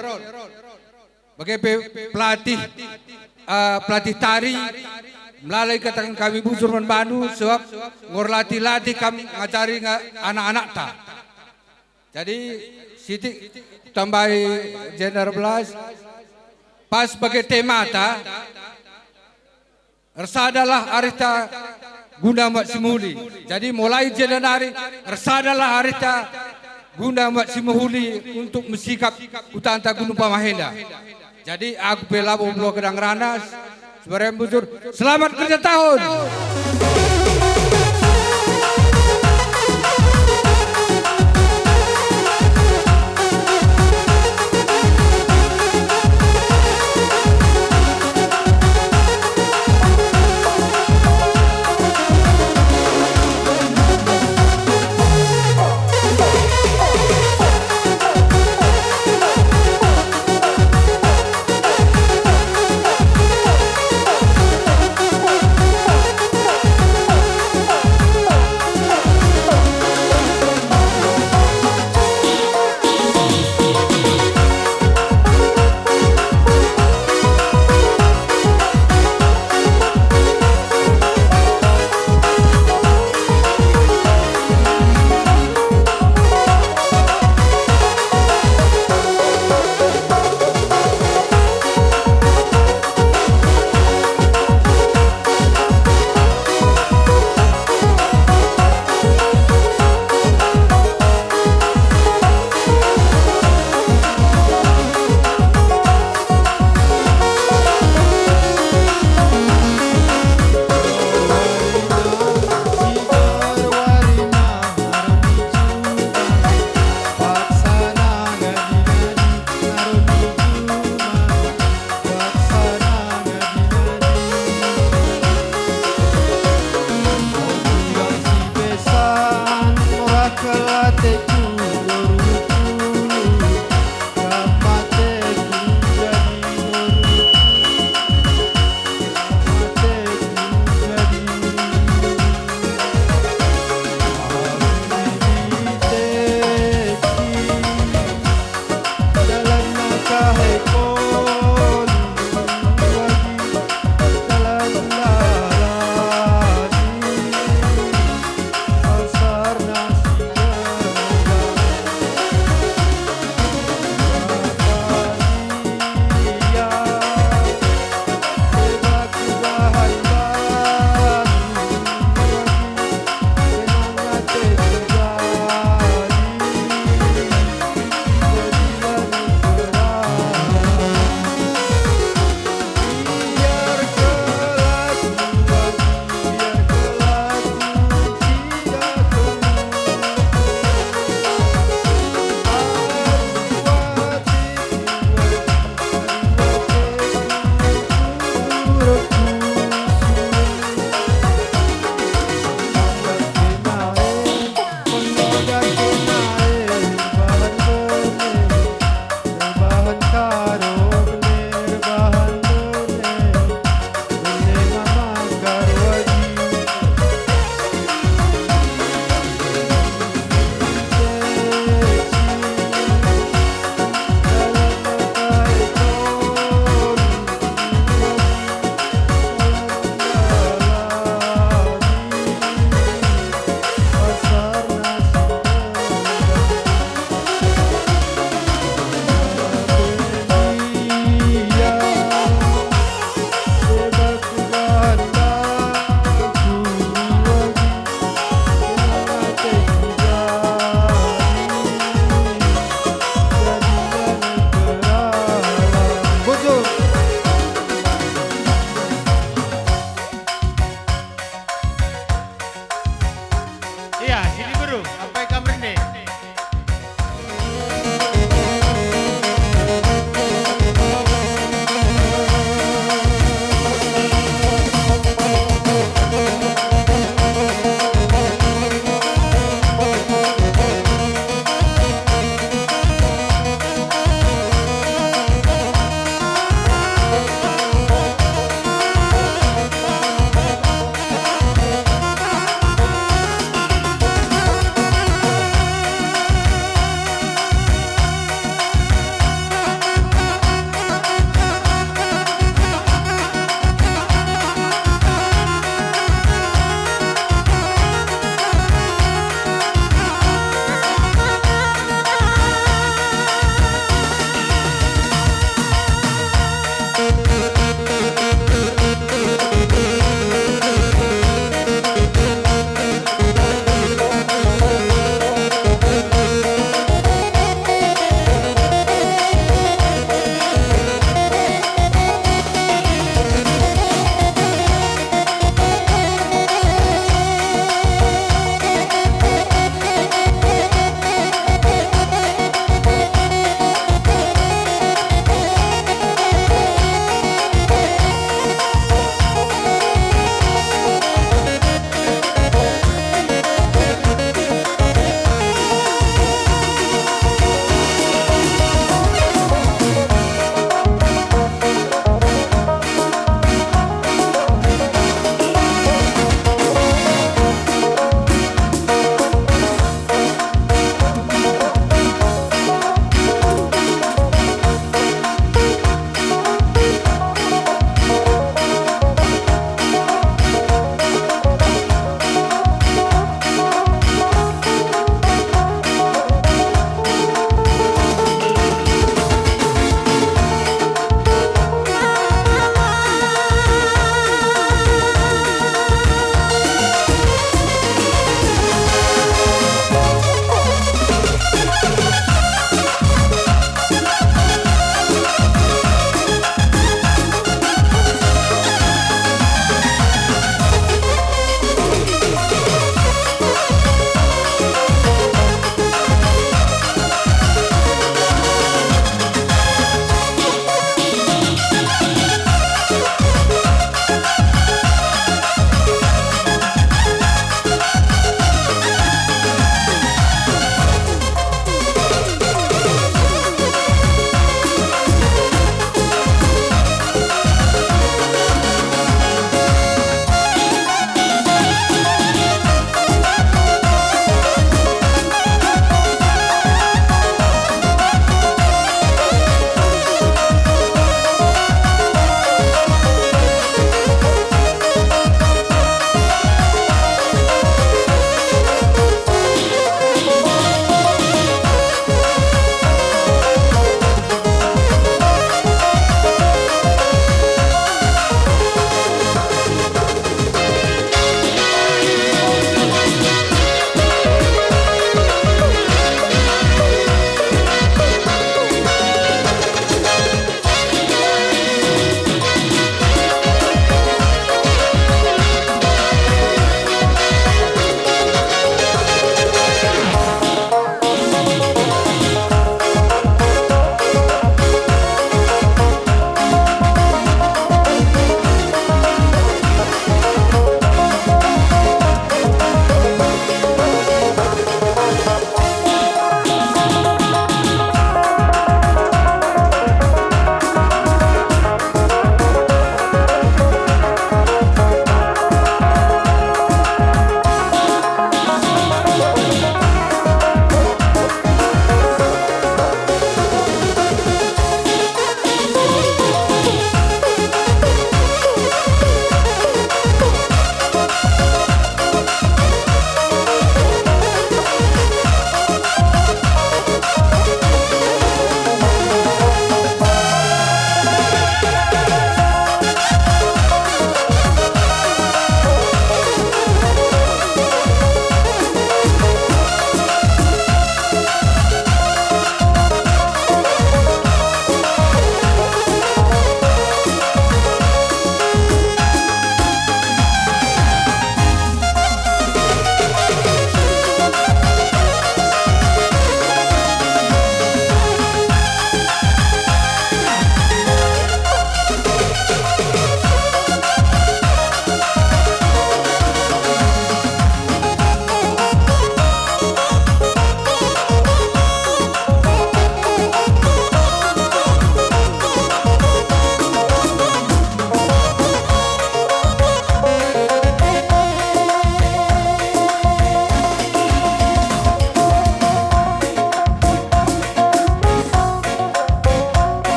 Bagai pelatih pelatih tari melalui katakan kami bujur man bandu sebab ngor latih-latih kami ngacari anak-anak ta. Jadi sitik tambahi gender belas pas sebagai tema ta resadalah arita guna mat simuli. Jadi mulai Januari resadalah arita guna mat simuli untuk mensikap utanta Gunung Pamahenda. Jadi aku bela boblo kedang ranas sebarang bujur. Selamat kerja tahun.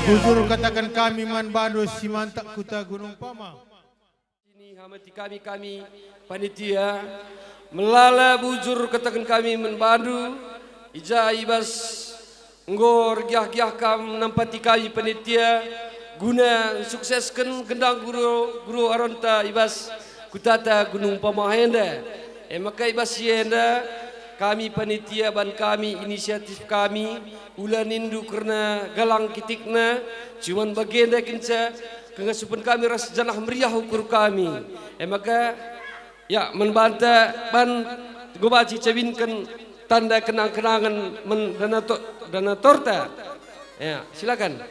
bujur katakan kami man bado si mantak kuta Gunung Pama. Ini hamati kami panitia melala bujur katakan kami membandu ija ibas ngor giah kam nampati kami panitia guna sukseskan gendang guru aronta ibas kutata Gunung Pamahenda. Maka ibas yenda kami panitia ban kami inisiatif kami ulah nindu karena galang kitikna cuman bagian dah kenca kengasupan kami ras janah meriah ukur kami. Maka ya membanta ban gobaci cawinkan tanda kenang-kenangan dana torta. Ya, silakan.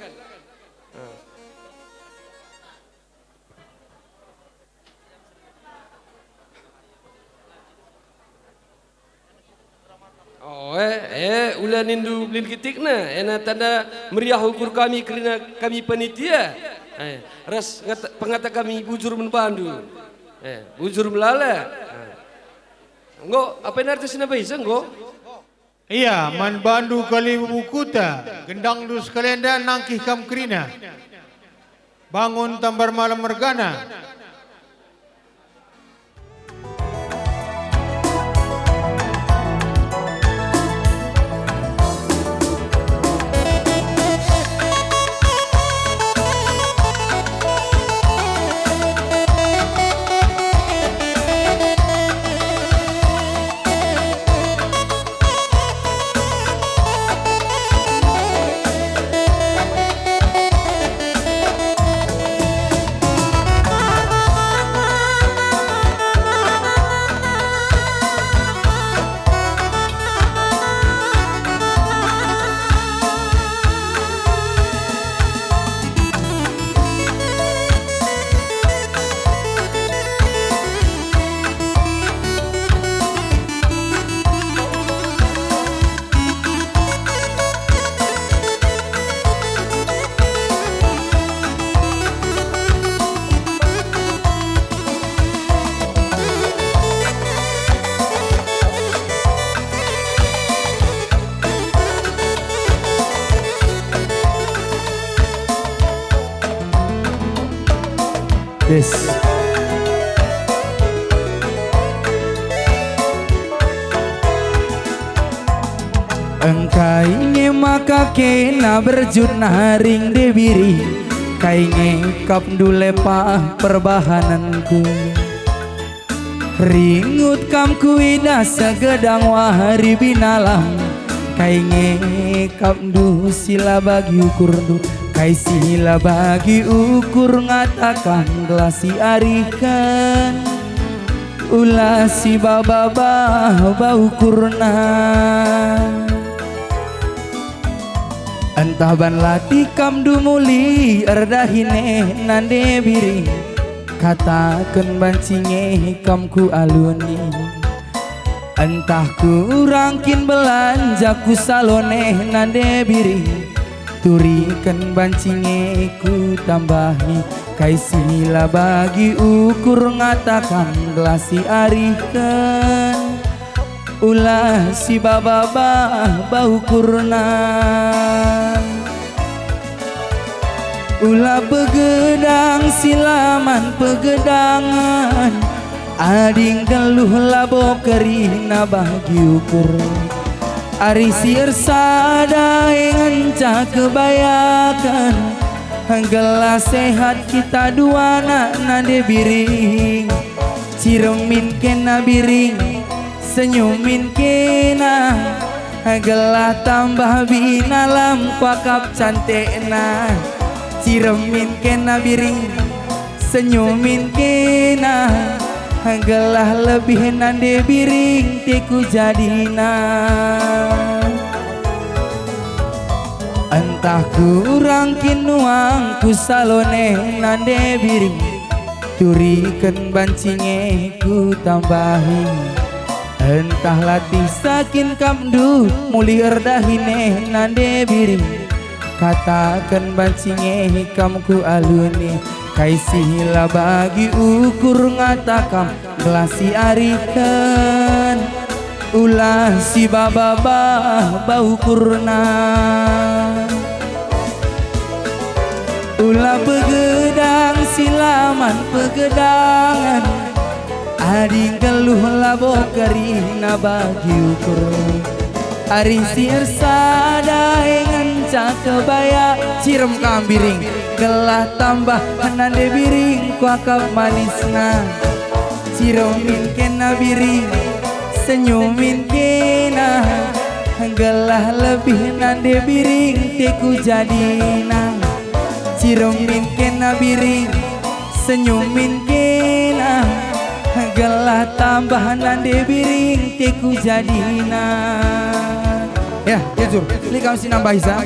Oh, ulah nindu belin kitikna, ena tanda meriah ukur kami kerana kami panitia. Ras pengata kami bujur membandu. Bujur melala. Engko apa yang artis napa isa engko? Iya, man bandu kali bukuta, gendang dus kalenda nangkih kam krina. Bangun tambar malam mergana. Yes. Engkai nge maka kena berjut naring debiri kai ngekap dule pa perbahananku ringut kam kuida segedang wahari binalang kai ngekap du sila bagi ukur du kai sila bagi ukur ngatakan gelasi arikan ulah si bababah bau kurna entah ban lati kam dumuli erdahine nande biri katakan bancinge kam ku aluni entah ku rangkin belanja ku salone nande biri turikan bancinge ku tambahi kai sila bagi ukur ngatakan gelasi arikan ulah si bababah bau kurna ulah begedang silaman pegedangan ading geluh labo kerina bagi ukur ari sir sada enca kebayakan gelas sehat kita dua nade biring ciremin kena biring senyumin kena gelah tambah binalam kuakap cantekna ciremin kena biring senyumin kena gelah lebih nande biring teku jadina entah kurangkin nuang ku salone nande biring turikan bancinge ku tambahi entah latih sakin kamdu muli erdahine nande biring katakan bancinge kam ku aluni kai sila bagi ukur ngatakam gelasi arikan ulah si bababah bau kurna Ulah begedang silaman pegedangan Ading keluh labo kerina bagi ukur Ari sir sadaengan cakebaya Cirem kambiring gelah tambah nande biring kuakap manisna Ciromin kena biring senyumin kena gelah lebih nande biring teku jadina Ciromin kena biring senyumin kena gelah tambah nande biring teku jadina. Ya, jujur, ini kamu sih nambah Isa.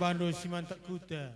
bando simantak kuta.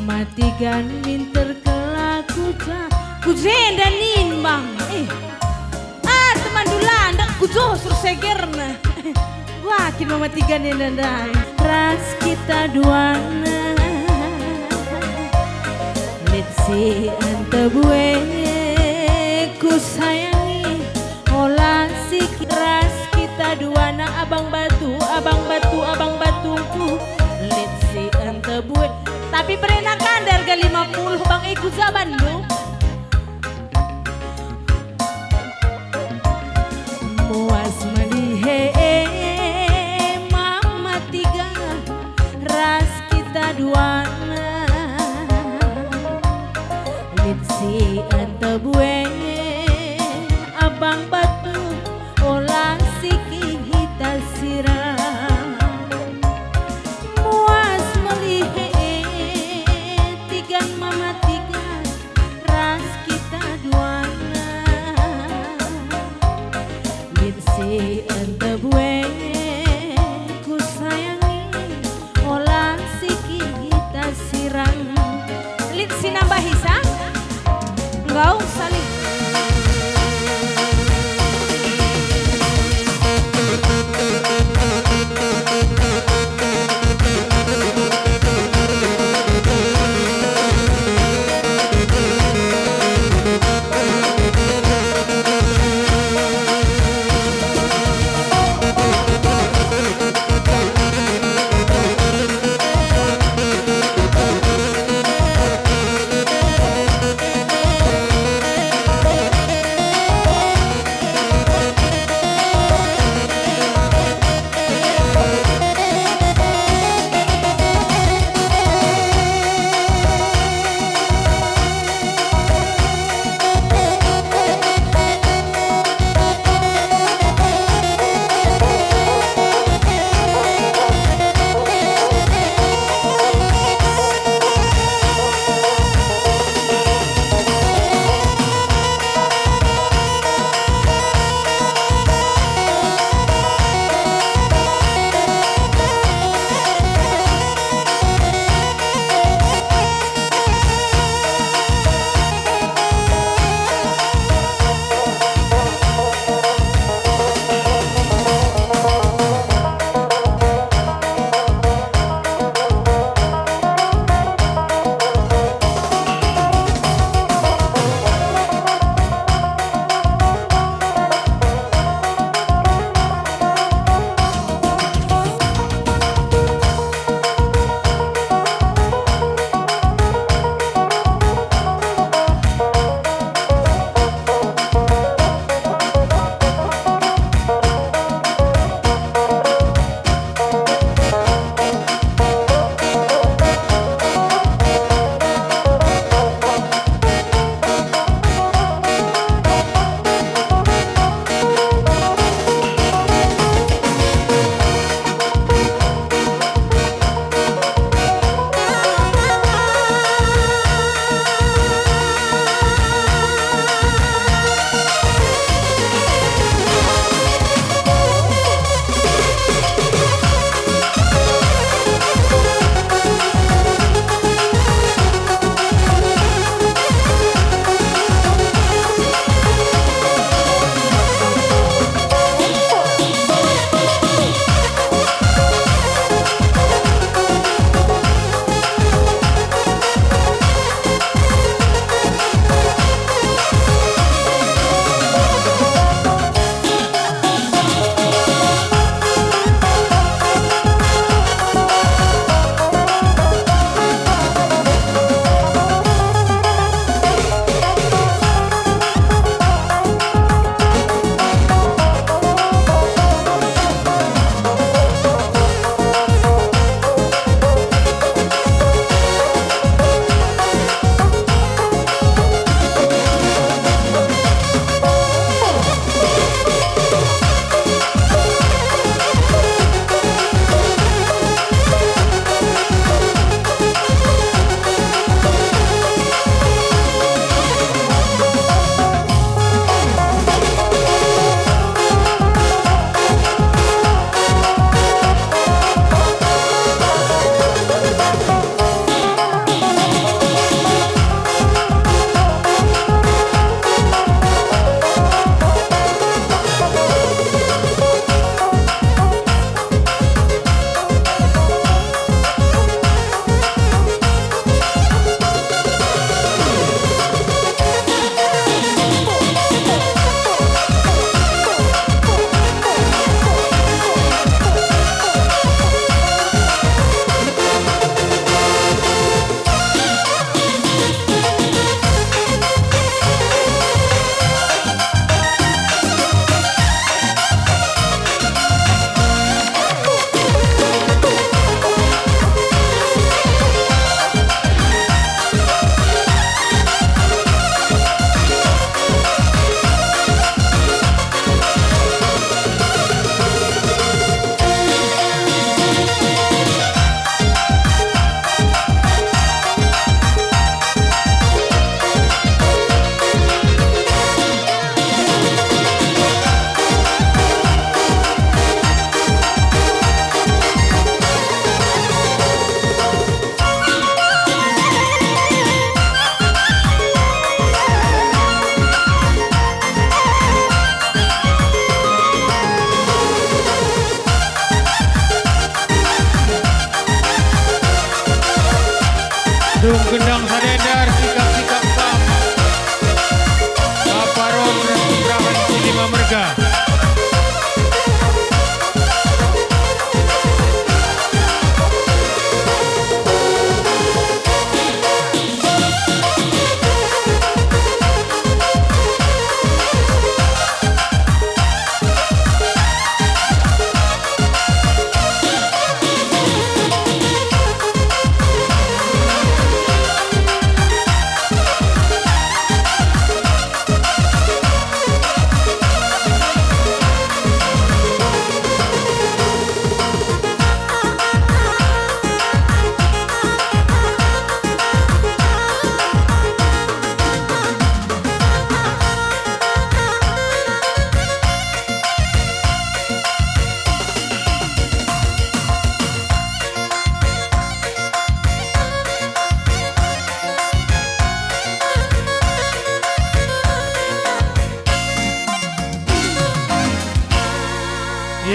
Matikan minter kelaku kujenda nin bang teman dulan dak kujo sur segerna wakin mematikan nendai ras kita duana letsi ante bue ku sayangi olah si ras kita duana abang batu letsi ante bue tapi pernah kan harga 50 bang ikut sa Bandung muas melihe mama tiga ras kita duana litsi ante bue abang batu olah siki hita sirah si ente bue ku sayangi olah si kita sirang lit si nambah hisang enggak usah lit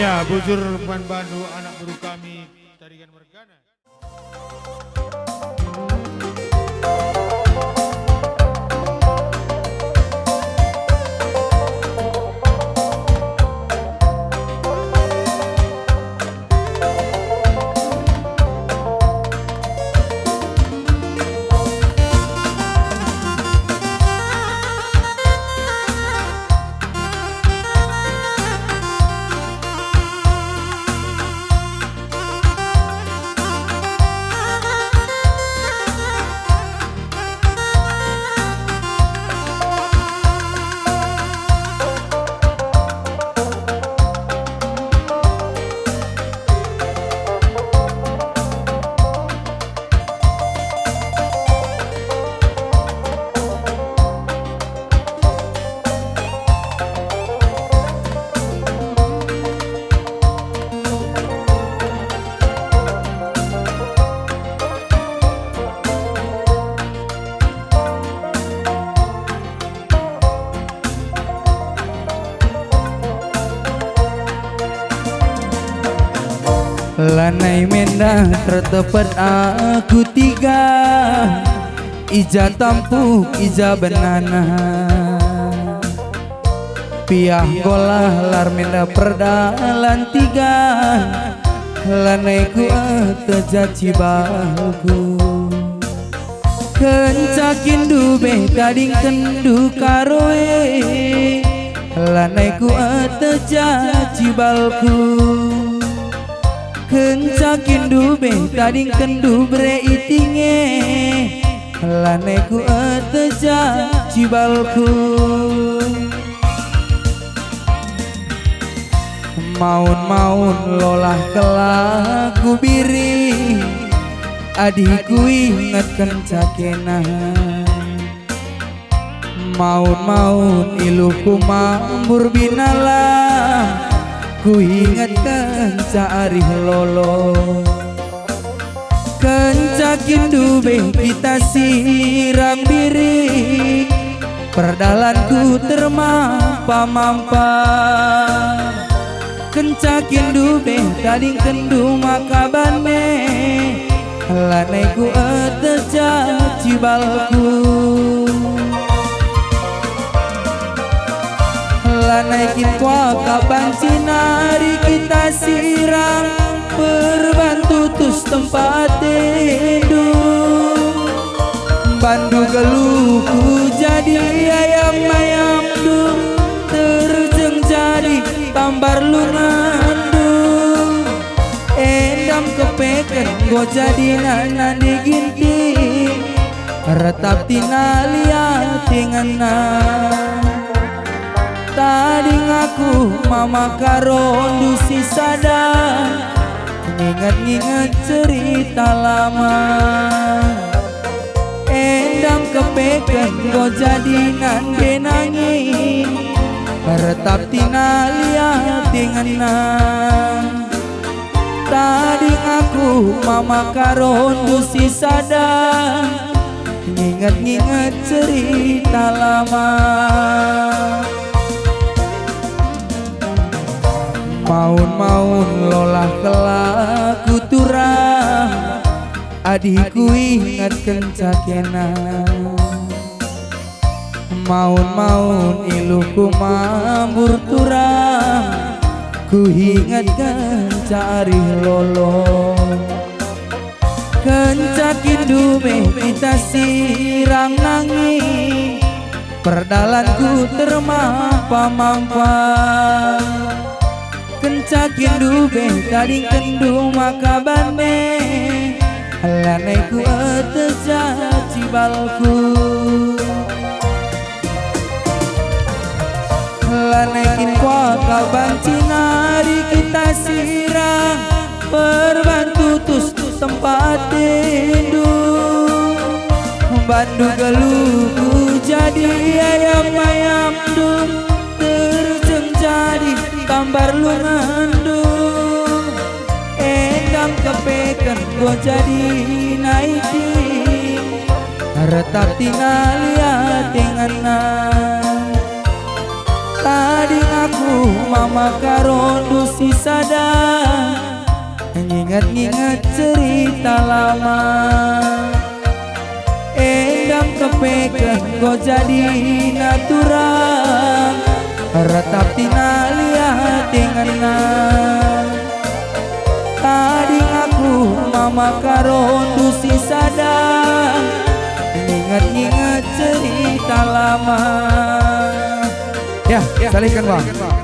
Iya, bujur Man Bandu anak baru kami tarikan mergana. Lanai mendah tertepat aku tiga, ija tampuk ija benana, piah golah lar mendah perdalan tiga, lanai ku tejaci balku, kencakin dube tading kendu karoe, lanai ku tejaci balku. Kencakin dube tading kendu bre itinge, laneku ateja cibalku. Maun-maun lolah kelaku biri, adikku ingat kencakena. Maun-maun iluku mambur binalah, ku ingat kencari lolo, kencakin dube kita siram diri, perdalanku termampa-mampa, kencakin dube tading kendu makabane, lanaiku ateja cibalku. Lanaikin kwa kaban sinari kita siram, berbantu tus tempat tidur. Bandu geluku jadi ayam-ayam dum, terjeng jadi tambar lungandu. Endam kepeken go jadi nana diginting, retap tina liat tingana. Tadi ngaku mama karon dusi sadar, nginget-nginget cerita lama. Endam kepeken go jadi nande nangis, retap tina liat tingenan. Tadi ngaku mama karon dusi sadar, nginget-nginget cerita lama. Maun-maun lolah kelaku turang, adikku ingat kencakena. Maun-maun iluku mambur turang, ku ingat kencari lolo, kencakin dube kita sirang nangis, perdalanku termampa-mampa. Kencakin dube tading kendu makabane, lanaiku ateja cibalku. Lanaikin kwa kaban cinari kita sirang, berbantu tus tempat tidur. Bandu geluku jadi ayam-ayam dum, terjeng jadi tambar lungandu. Endam kepeken gua jadi naikin, retap tina liat tinganan. Tadi aku mama karon si sadang ngingat-ngingat cerita lama. Endang kepeken go jadi natural, retap tina lihat dengan tadi aku mama karon si sadang ngingat-ngingat cerita lama. Ya, salihkan bang.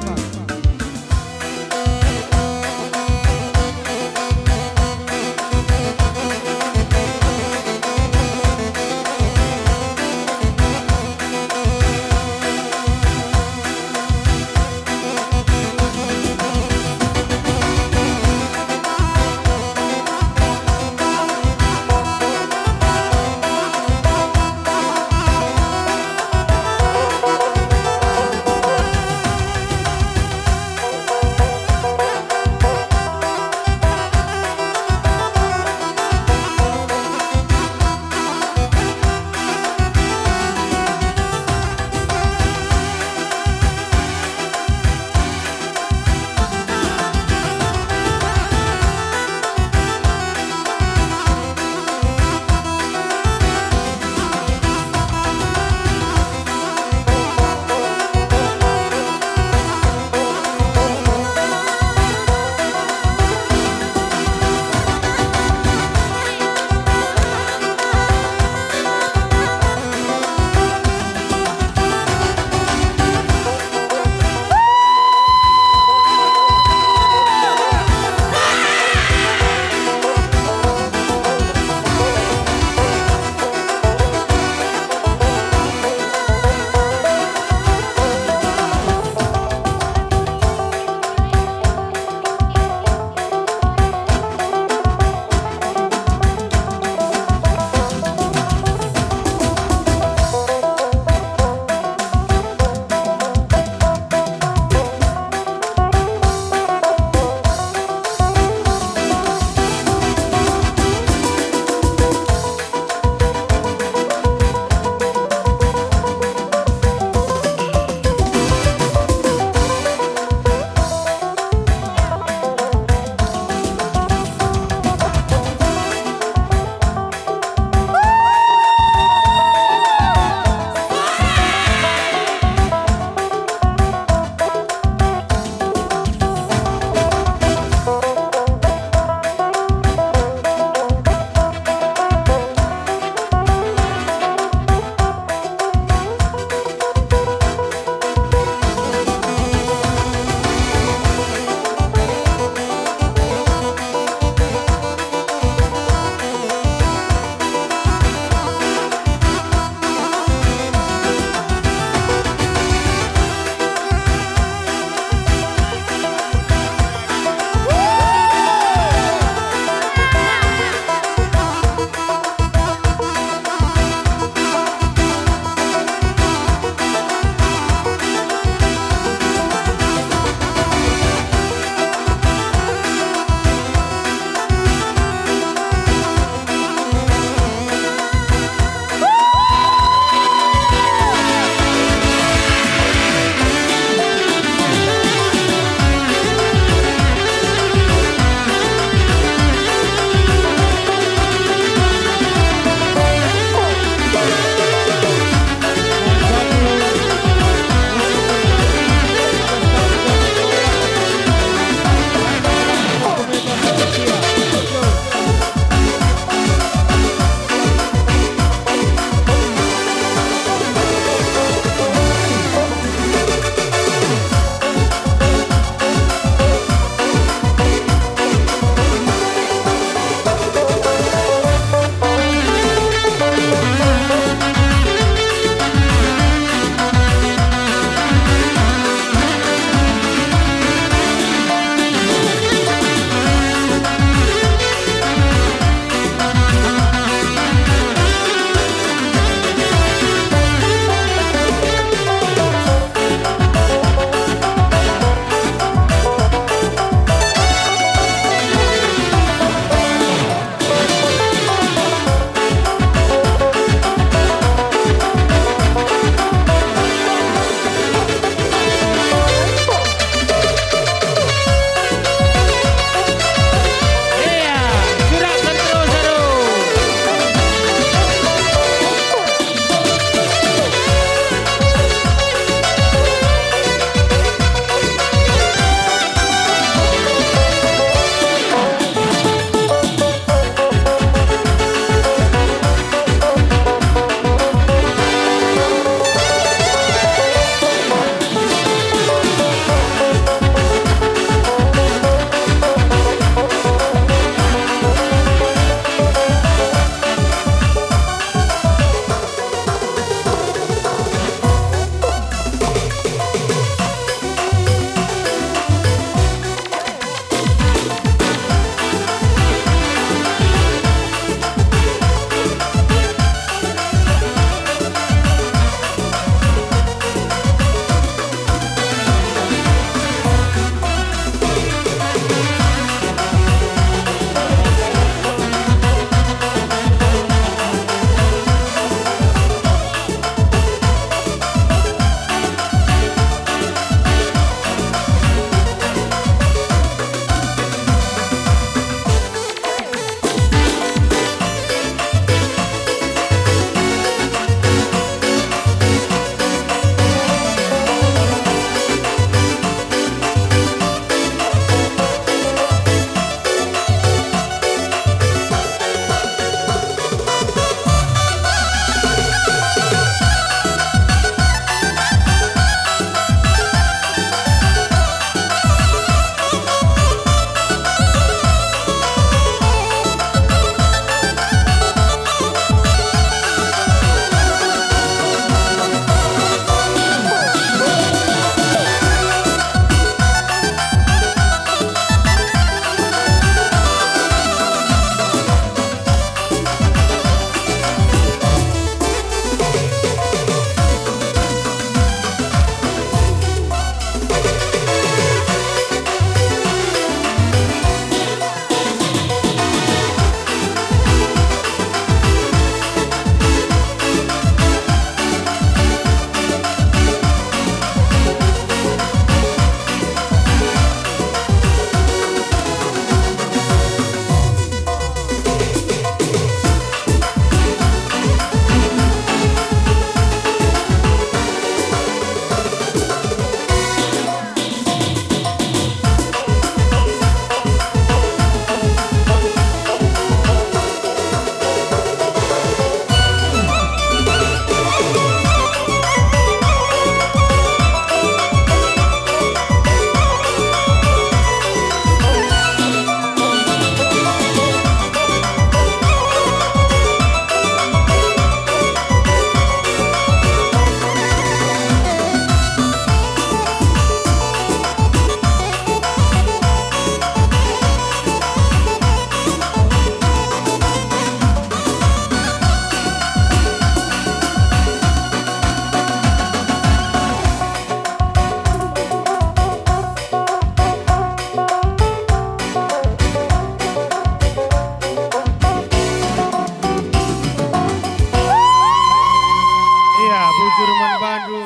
bujur man bandu.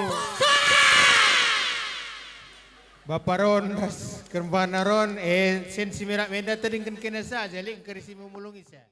Bapak Ron, Kembana Ron, sensi merak menda tadi kan kena saja, link kerisi memulung isa.